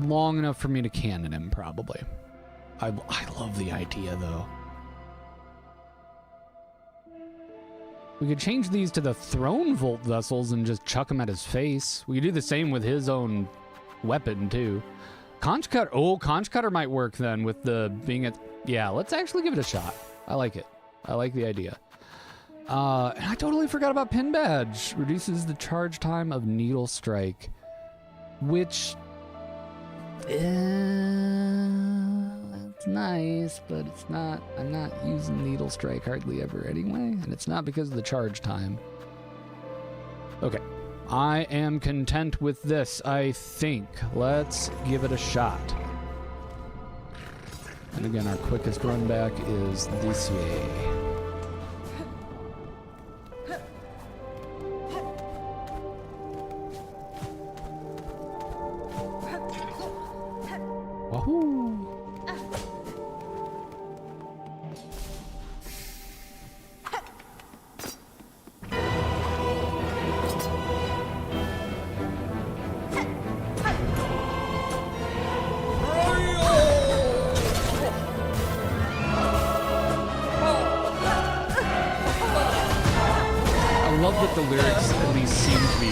long enough for me to cannon him, probably. I love the idea, though. We could change these to the Throne Volt vessels and just chuck them at his face. We could do the same with his own weapon, too. Conch Cutter. Oh, Conch Cutter might work, then, with the being at... Yeah, let's actually give it a shot. I like it. I like the idea. And I totally forgot about Pin Badge. Reduces the charge time of Needle Strike. Which, it's nice, but it's not, I'm not using Needle Strike hardly ever anyway, and it's not because of the charge time. Okay, I am content with this, I think. Let's give it a shot. And again, our quickest run back is this way. Wahoo! I love that the lyrics at least seem to be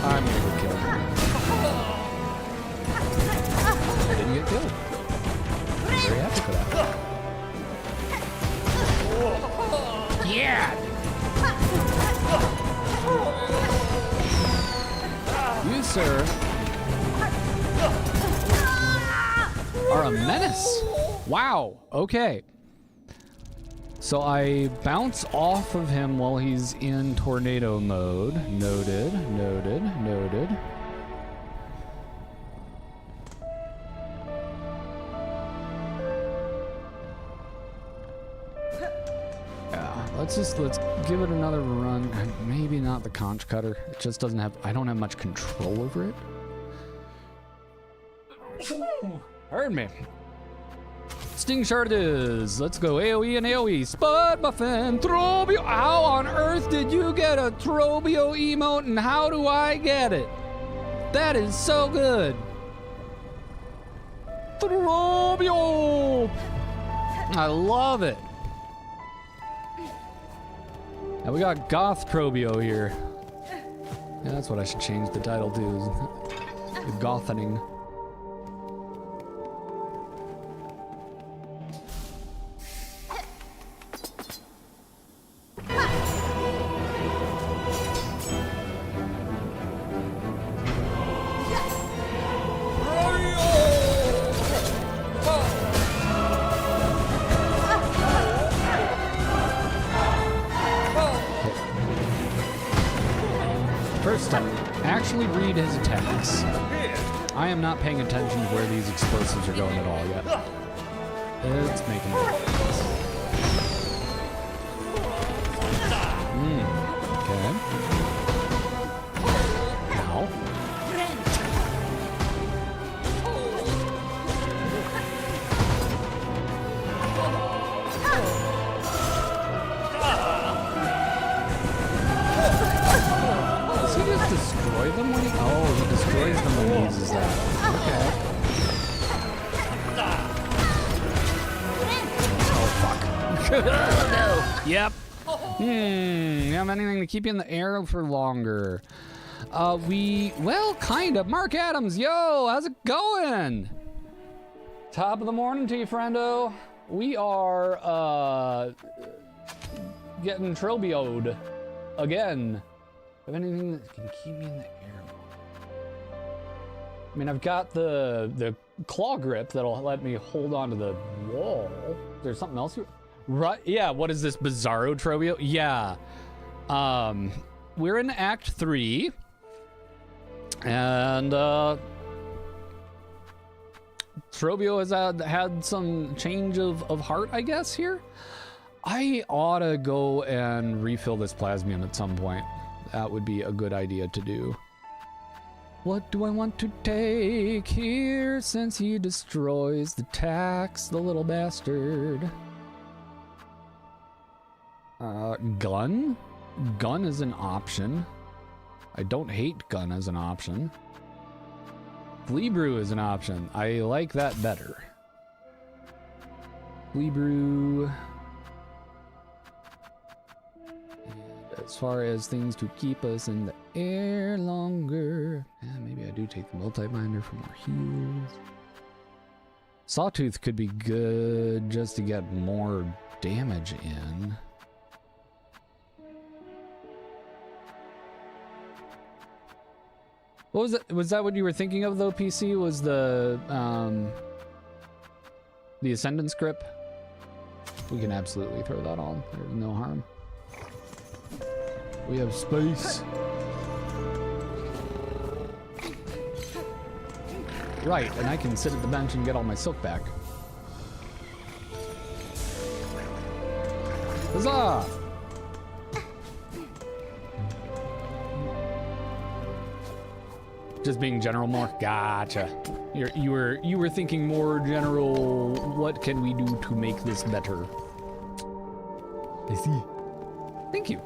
I'm gonna go kill him. Didn't get killed. I'm very happy for that. Yeah! You, sir, are a menace. Wow, okay. So I bounce off of him while he's in tornado mode. Noted, noted, noted. Let's give it another run. Maybe not the Conch Cutter. It just doesn't have, I don't have much control over it. Heard me. Sting Shard it is. Let's go AoE and AoE. Spud Muffin, Trobio. How on earth did you get a Trobio emote and how do I get it? That is so good. Trobio. I love it. And we got Goth Trobio here. Yeah, that's what I should change the title to, is the Gothening. First time, actually read his attacks. I am not paying attention to where these explosives are going at all yet. It's making sense. Okay. Ow. Does he just destroy them when he... Oh, he destroys them when he uses that. Okay. Oh, fuck. No. Yep. You have anything to keep you in the air for longer? Well, kind of. Mark Adams, yo, how's it going? Top of the morning to you, friendo. We are, getting trilbioed again. Have anything that can keep me in the air? I mean, I've got the claw grip that'll let me hold onto the wall. There's something else? Right, yeah, what is this, Bizarro Trobio? Yeah. We're in Act 3. And, Trobio has had some change of heart, I guess, here. I ought to go and refill this plasmium at some point. That would be a good idea to do. What do I want to take here since he destroys the tax, the little bastard? Gun? Gun is an option. I don't hate gun as an option. Flea brew is an option. I like that better. Flea brew. And as far as things to keep us in the air longer, maybe I do take the multi-binder for more heals. Sawtooth could be good just to get more damage in. What was it? Was that what you were thinking of though, PC? Was the Ascendance grip? We can absolutely throw that on. There's no harm. We have space. Right, and I can sit at the bench and get all my silk back. Huzzah! Just being general more. Gotcha. You were thinking more general. What can we do to make this better? I see. Thank you.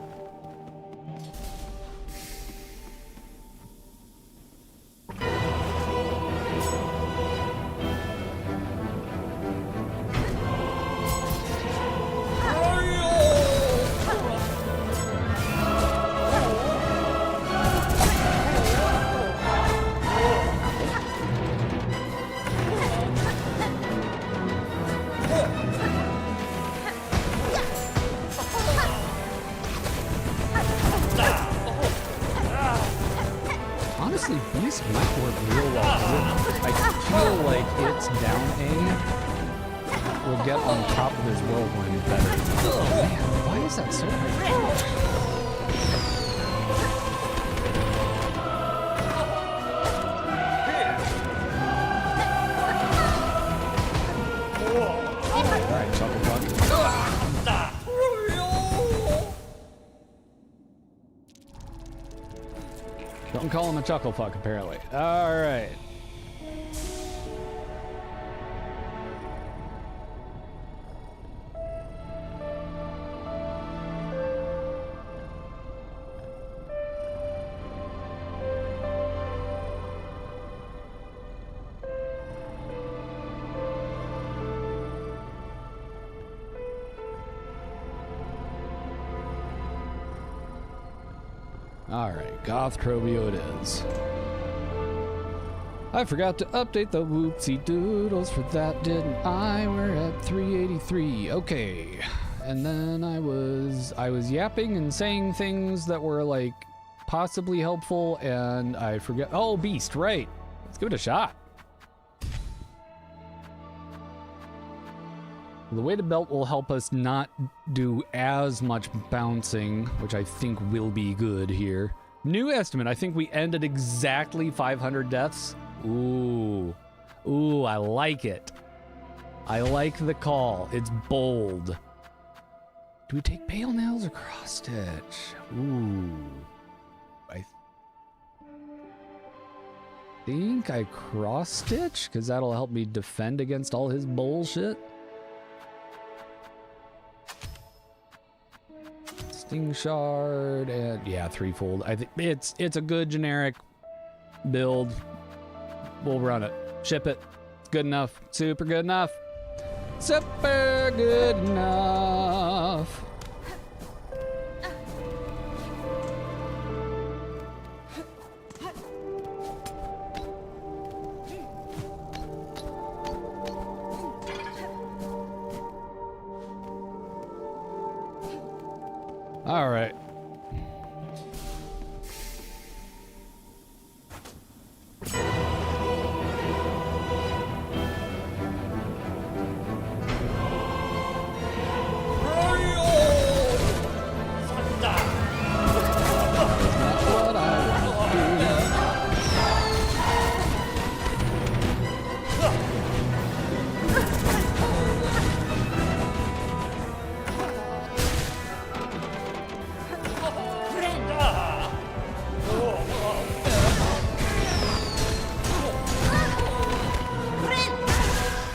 Honestly, Beast might work real well. I feel like its down A will get on top of his whirlwind better. Oh man, why is that so hard? Alright, Chuckle Buck. Don't call him a chuckle fuck, apparently. All right. Alright, Goth Trobio it is. I forgot to update the whoopsie doodles for that, didn't I? We're at 383. Okay. And then I was yapping and saying things that were like possibly helpful and I forget. Oh, Beast, right. Let's give it a shot. The weighted belt will help us not do as much bouncing, which I think will be good here. New estimate, I think we end at exactly 500 deaths. Ooh. Ooh, I like it. I like the call. It's bold. Do we take pale nails or cross stitch? Ooh. I think I cross stitch because that'll help me defend against all his bullshit. Sting shard and yeah, threefold. I think it's a good generic build. We'll run it. Ship it. It's good enough. Super good enough. Super good enough. All right.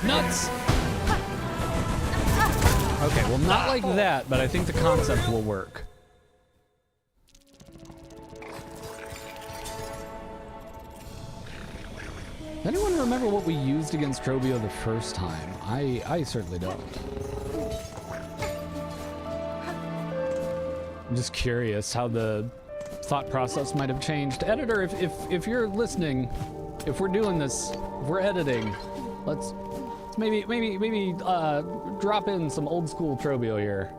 Nuts! Okay, well, not like that, but I think the concept will work. Does anyone remember what we used against Trobio the first time? I certainly don't. I'm just curious how the thought process might have changed. Editor, if you're listening, if we're doing this, if we're editing, let's maybe drop in some old school Trobio here.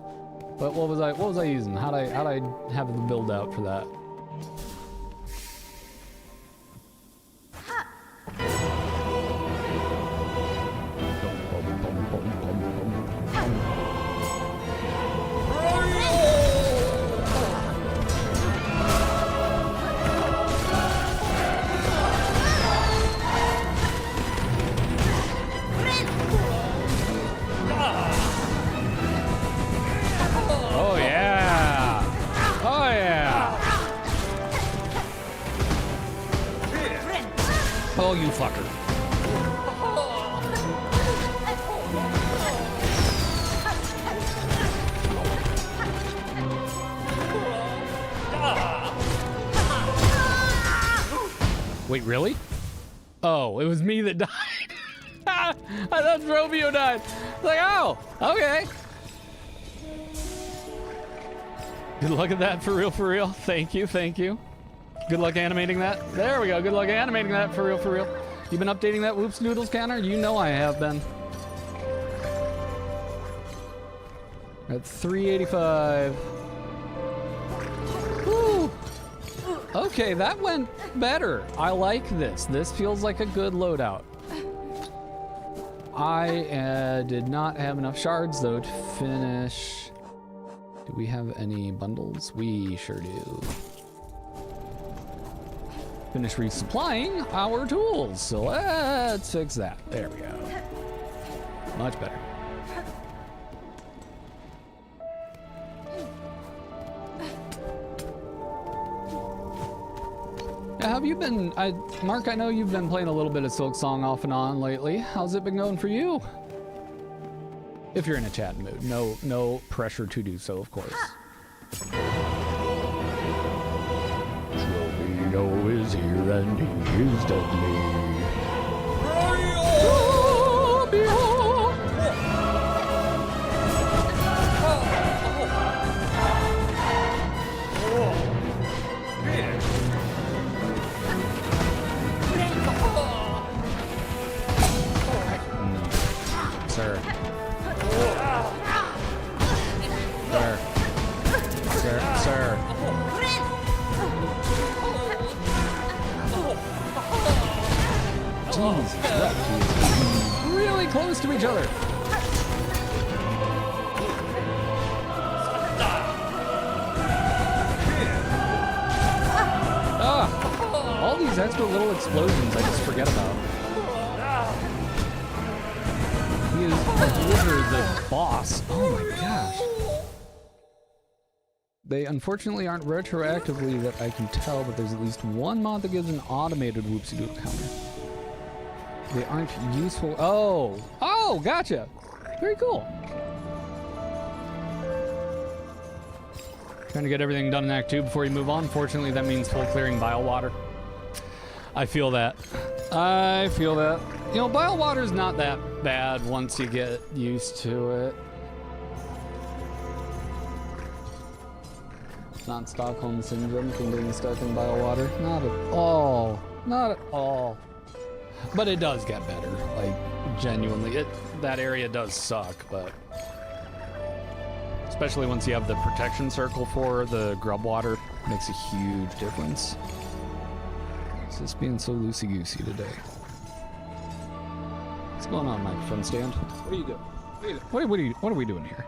But what was I using? How'd I have the build out for that? Oh, you fucker. Wait, really? Oh, it was me that died. I thought Trobio died. Like, oh, okay. Good luck at that, for real, for real. Thank you, thank you. Good luck animating that. There we go. Good luck animating that, for real, for real. You've been updating that Whoops Noodles counter? You know I have been. At 385. Woo! Okay, that went better. I like this. This feels like a good loadout. I did not have enough shards, though, to finish. Do we have any bundles? We sure do. Finish resupplying our tools. So let's fix that. There we go. Much better. How have you been? Mark, I know you've been playing a little bit of Silk Song off and on lately. How's it been going for you? If you're in a chat mood. No pressure to do so, of course. Trobio is here and he is deadly. Sir. Jeez, really close to each other. All these extra little explosions I just forget about. He is the boss. Oh my gosh. They unfortunately aren't retroactively that I can tell, but there's at least one mod that gives an automated whoopsie-doodle counter. They aren't useful. Oh! Oh, gotcha! Very cool. Trying to get everything done in Act 2 before you move on. Fortunately, that means full clearing bile water. I feel that. I feel that. You know, bile water's not that bad once you get used to it. Not Stockholm Syndrome from being stuck in bile water. Not at all. Not at all. But it does get better. Like, genuinely. That area does suck, but... especially once you have the protection circle for the grub water. Makes a huge difference. It's just being so loosey-goosey today. What's going on, microphone stand? What are you doing? What are we doing here?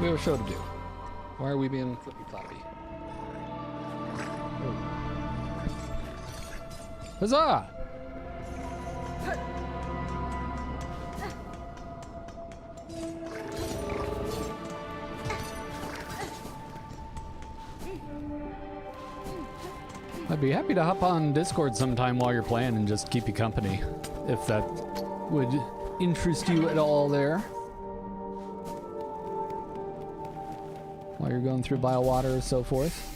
We have a show to do. Why are we being flippy-floppy? Oh. Huzzah! I'd be happy to hop on Discord sometime while you're playing and just keep you company, if that would interest you at all there. While you're going through bile water and so forth.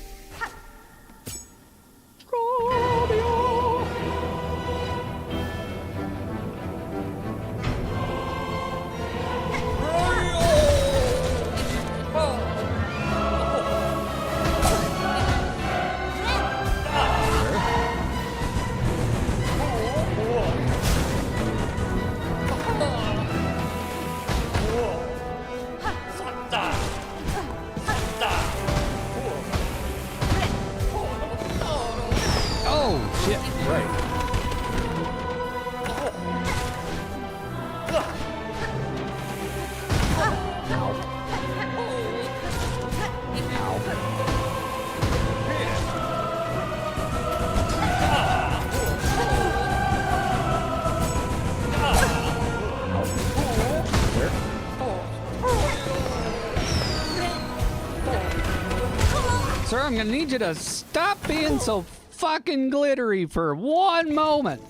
Sir, I'm gonna need you to stop being so fucking glittery for one moment.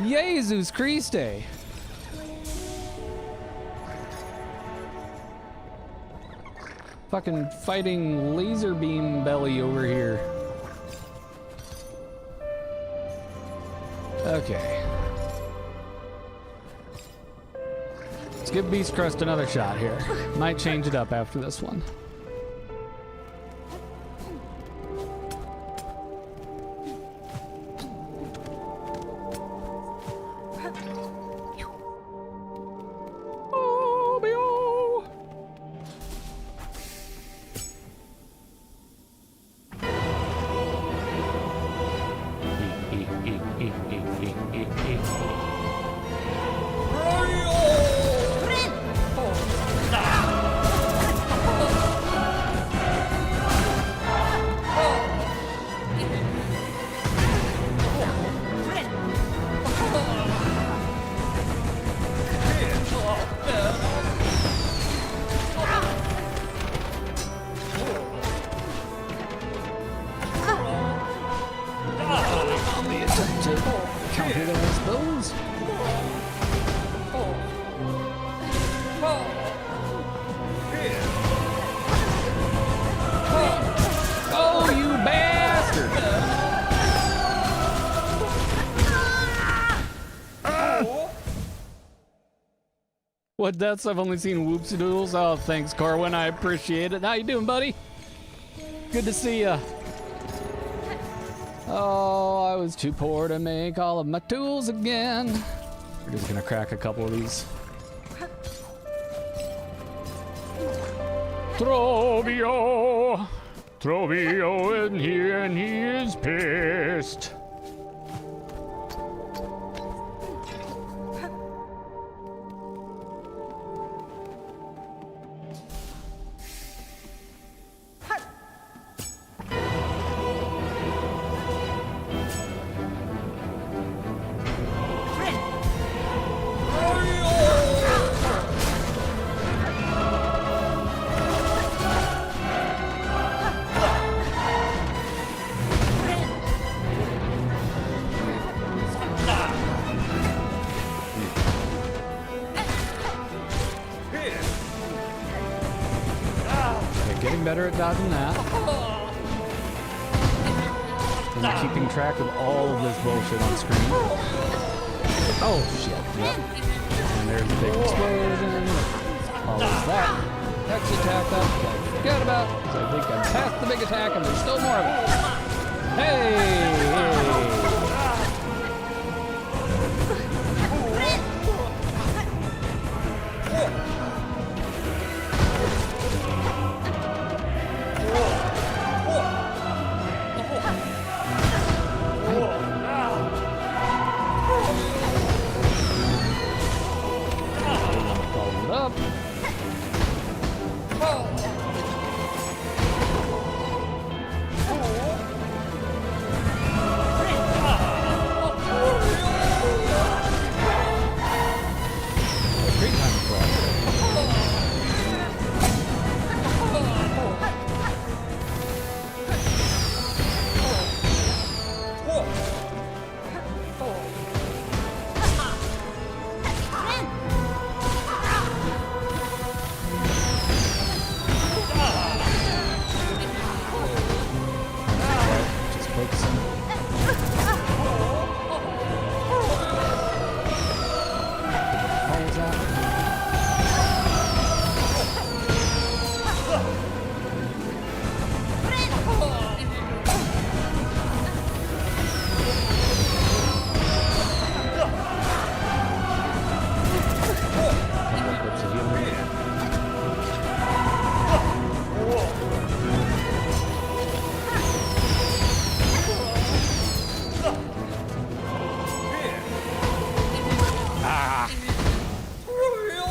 Jesus Christe. Fucking fighting laser beam belly over here. Okay. Let's give Beast Crust another shot here. Might change it up after this one. What deaths? I've only seen whoopsie doodles. Oh, thanks, Corwin. I appreciate it. How you doing, buddy? Good to see ya. Oh, I was too poor to make all of my tools again. We're just gonna crack a couple of these. Trovio! Trovio in here and he is pissed. Getting better at dodging that. And keeping track of all of this bullshit on screen. Oh, shit. Yep. And there's a big explosion. Follows that. Next attack up. Forget about. So I think I'm past the big attack and there's still more of it. Hey!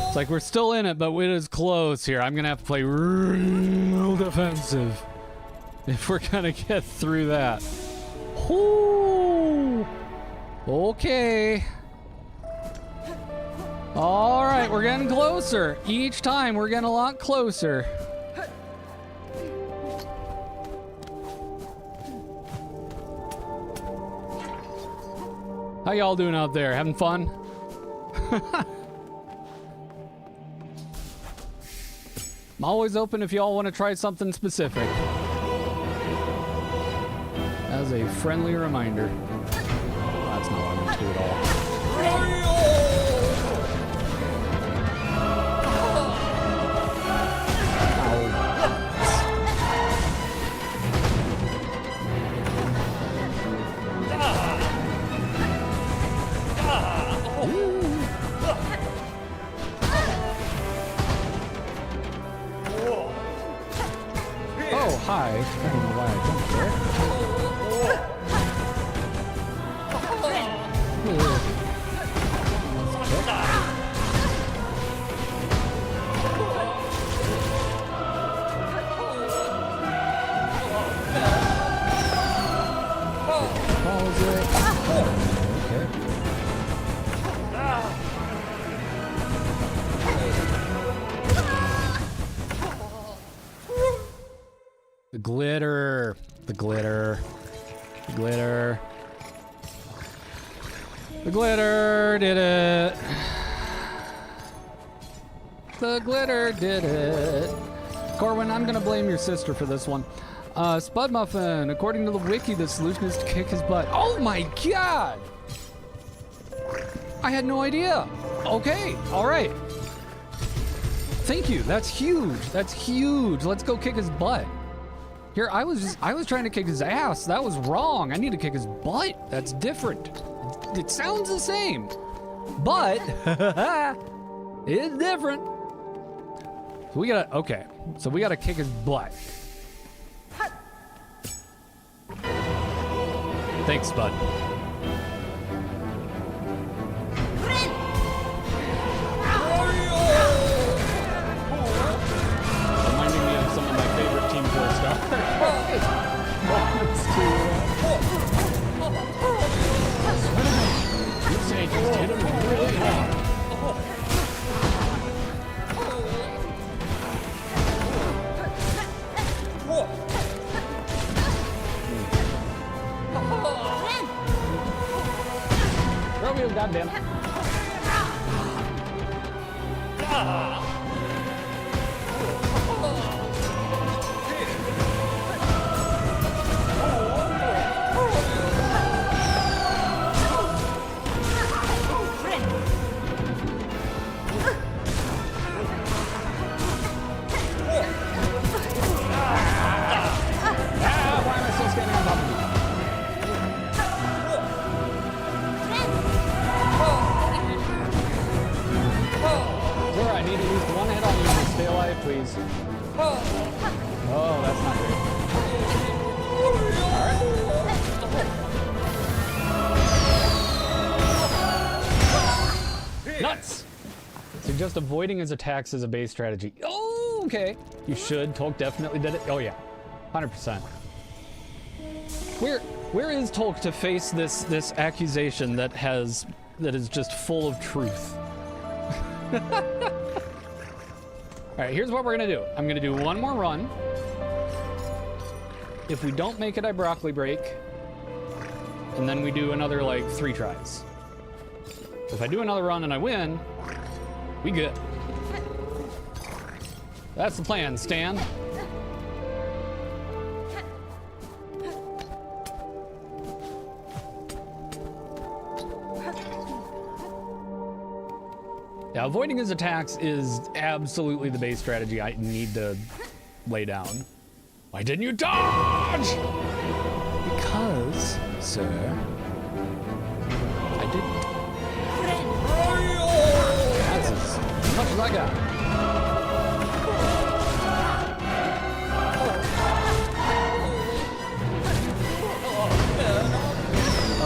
It's like we're still in it, but it is close here. I'm gonna have to play real defensive if we're gonna get through that. Whoo! Okay. All right, we're getting closer. Each time we're getting a lot closer. How y'all doing out there? Having fun? I'm always open if y'all want to try something specific. As a friendly reminder. That's not what I meant to do at all. Hi. I don't know why I jumped there. The glitter. The glitter. The glitter. The glitter did it. The glitter did it. Corwin, I'm gonna blame your sister for this one. Spud Muffin, according to the wiki, the solution is to kick his butt. Oh my god! I had no idea. Okay, all right. Thank you, that's huge. That's huge. Let's go kick his butt. Here, I was trying to kick his ass. That was wrong. I need to kick his butt. That's different. It sounds the same, but it's different. So we gotta kick his butt. Thanks, bud. Reminding me of some of my favorite Team 4 stuff. Just hit him really hard. Romeo, goddamn. Oh, that's not great. Nuts! Suggest avoiding his attacks as a base strategy. Oh, okay. You should. Tolk definitely did it. Oh yeah, 100%. Where is Tolk to face this accusation that is just full of truth? All right, here's what we're gonna do. I'm gonna do one more run. If we don't make it, I broccoli break, and then we do another like 3 tries. If I do another run and I win, we good. That's the plan, Stan. Yeah, avoiding his attacks is absolutely the base strategy I need to lay down. Why didn't you dodge? Because, sir, I didn't. That's as much as I got.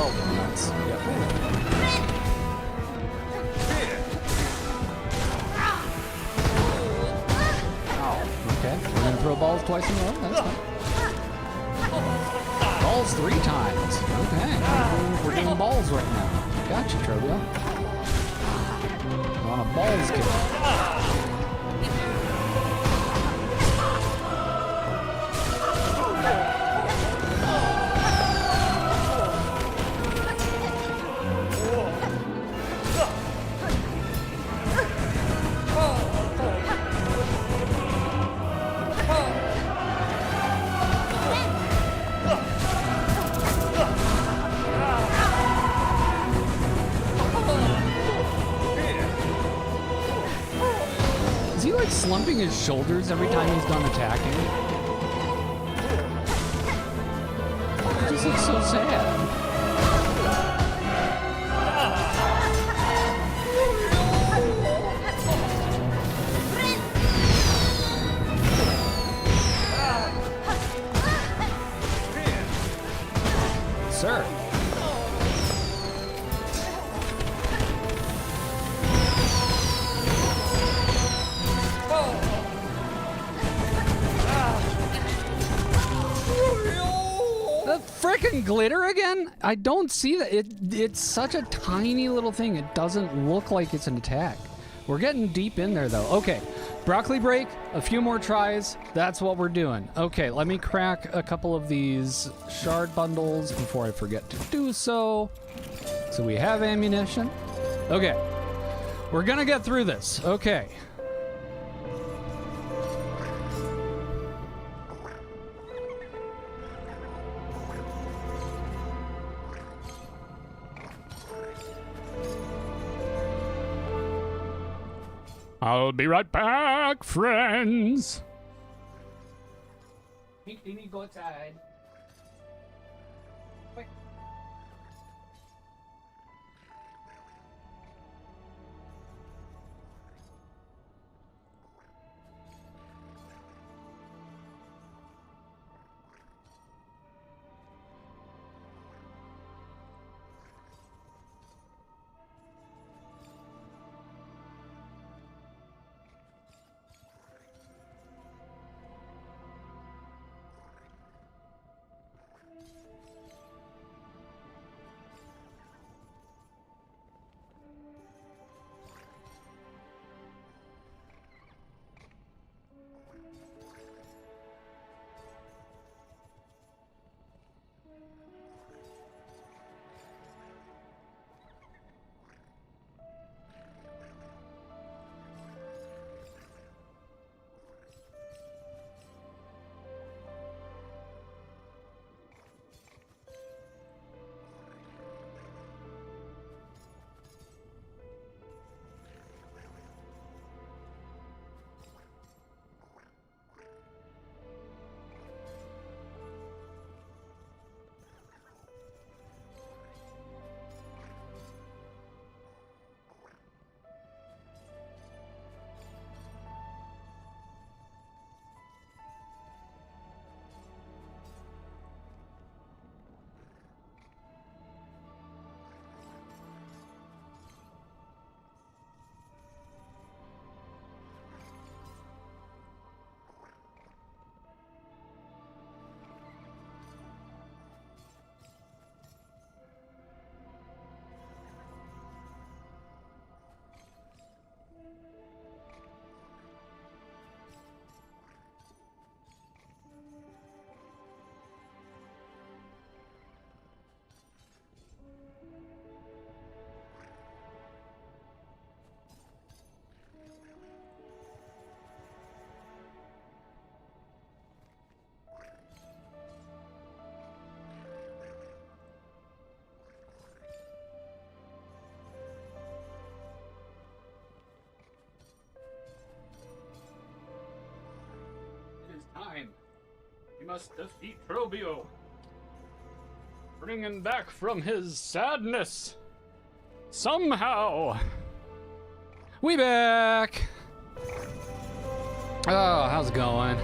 Oh, nuts. Yep. Okay, we're gonna throw balls twice in a row. That's fine. Balls 3 times. Okay, we're doing balls right now. Gotcha, Trobio. We're on a balls kick. Slumping his shoulders every time he's done attacking. It just looks so sad. Sir. Frickin' glitter again? I don't see that. It's such a tiny little thing. It doesn't look like it's an attack. We're getting deep in there though. Okay, broccoli break, a few more tries. That's what we're doing. Okay, let me crack a couple of these shard bundles before I forget to do so. So we have ammunition. Okay, we're gonna get through this. Okay. I'll be right back, friends. We need to go outside. Wait. We must defeat Trobio. Bring him back from his sadness. Somehow. We back. Oh, how's it going?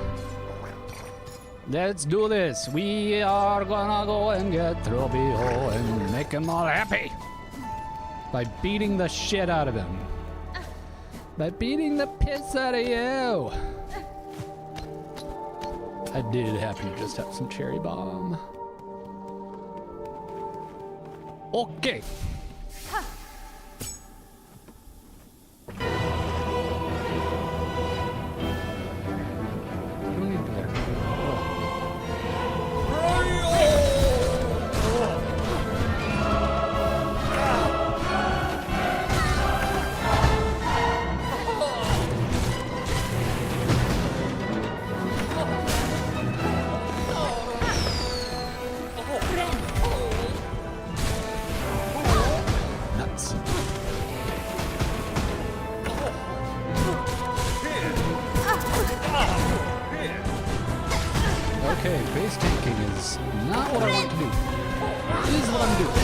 Let's do this. We are gonna go and get Trobio and make him all happy. By beating the shit out of him. By beating the piss out of you. I did happen to just have some cherry bomb. Okay. No need there. Nuts. Okay, base tanking is not what I want to do. It is what I'm doing.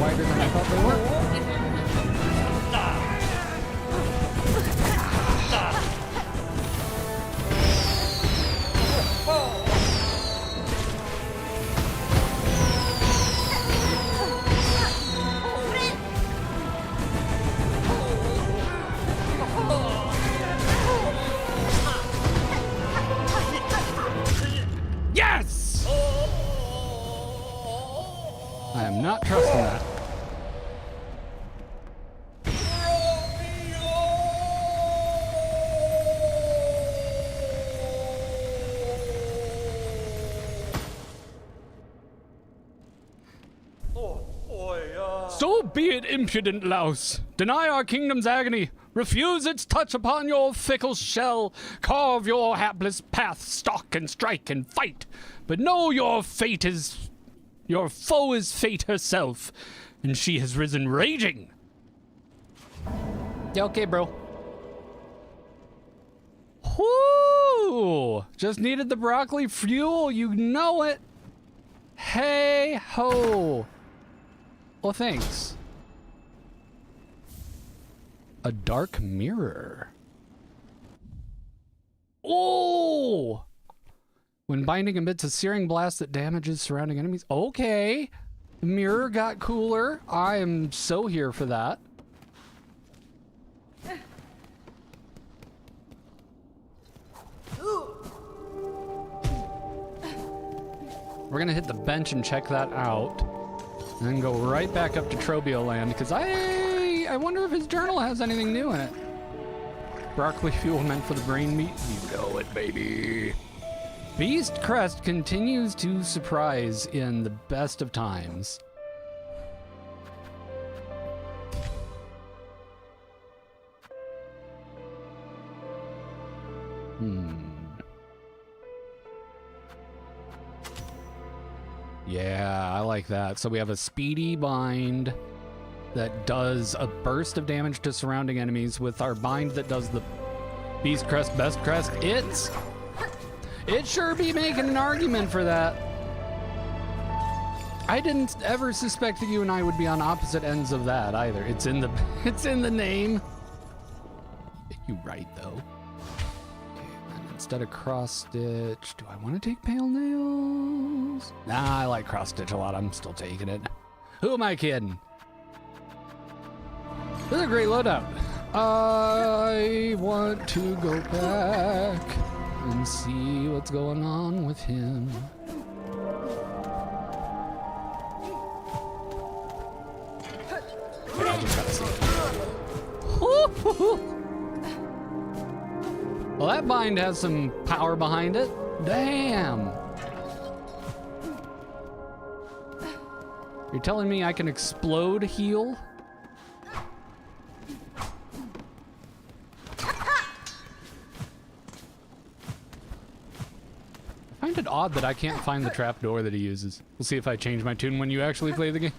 Wider than I thought they were. Yes! I am not trusting that. So be it, impudent louse. Deny our kingdom's agony. Refuse its touch upon your fickle shell. Carve your hapless path, stalk and strike and fight. But know your fate is... Your foe is fate herself, and she has risen raging. Yeah, okay, bro. Whoo! Just needed the broccoli fuel, you know it. Hey ho. Well, thanks. A dark mirror. Oh! When binding emits a searing blast that damages surrounding enemies. Okay. The mirror got cooler. I am so here for that. We're gonna hit the bench and check that out. And then go right back up to Trobio Land, because I wonder if his journal has anything new in it. Broccoli fuel meant for the brain meat? You know it, baby. Beast Crest continues to surprise in the best of times. Yeah, I like that. So we have a speedy bind that does a burst of damage to surrounding enemies with our bind that does the Beast Crest, Best Crest. It sure be making an argument for that. I didn't ever suspect that you and I would be on opposite ends of that either. It's in the name. You're right though. Instead of cross stitch, do I want to take pale nails? Nah, I like cross stitch a lot. I'm still taking it. Who am I kidding? This is a great loadout. I want to go back and see what's going on with him. That bind has some power behind it. Damn. You're telling me I can explode heal? I find it odd that I can't find the trapdoor that he uses. We'll see if I change my tune when you actually play the game.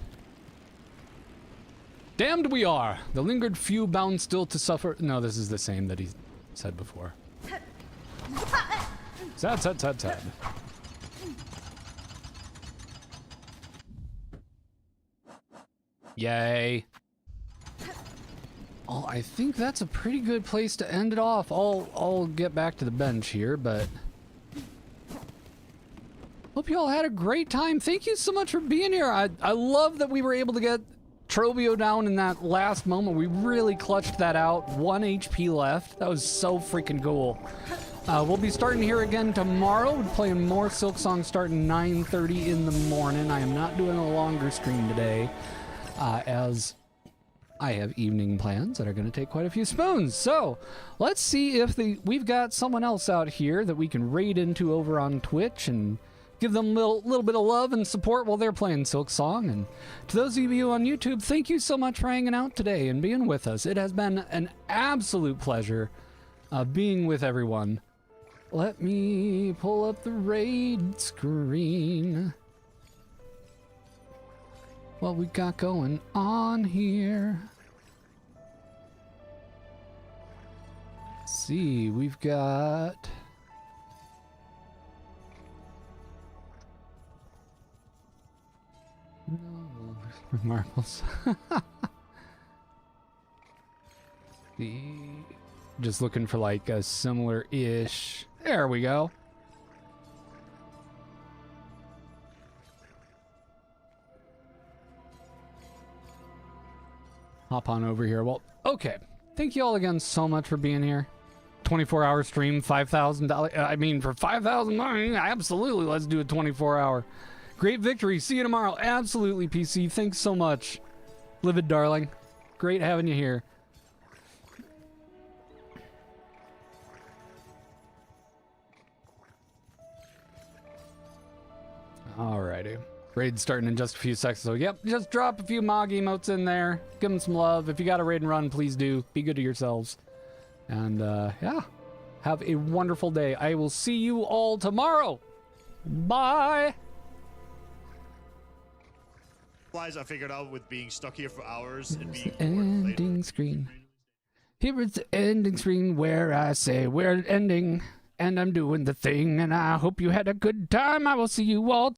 Damned we are. The lingered few bound still to suffer. No, this is the same that he said before. Sad, sad, sad, sad. Yay. Oh, I think that's a pretty good place to end it off. I'll get back to the bench here, but hope you all had a great time. Thank you so much for being here. I love that we were able to get Trobio down in that last moment. We really clutched that out. 1 HP left. That was so freaking cool. We'll be starting here again tomorrow. We're playing more Silk Song starting 9:30 in the morning. I am not doing a longer stream today, as I have evening plans that are going to take quite a few spoons. So let's see if we've got someone else out here that we can raid into over on Twitch and give them a little bit of love and support while they're playing Silk Song. And to those of you on YouTube, thank you so much for hanging out today and being with us. It has been an absolute pleasure being with everyone. Let me pull up the raid screen. What we got going on here? Let's see, we've got no marbles. Just looking for like a similar-ish. There we go. Hop on over here. Well, okay. Thank you all again so much for being here. 24-hour stream, $5,000. I mean, for $5,000, absolutely. Let's do a 24-hour. Great victory. See you tomorrow. Absolutely, PC. Thanks so much. Livid darling. Great having you here. Alrighty. Raid's starting in just a few seconds, so yep, just drop a few Mog emotes in there. Give them some love. If you got a raid and run, please do. Be good to yourselves. And, yeah. Have a wonderful day. I will see you all tomorrow. Bye! I figured out with being stuck here for hours and being ending screen. Here is the ending screen where I say we're ending, and I'm doing the thing, and I hope you had a good time. I will see you all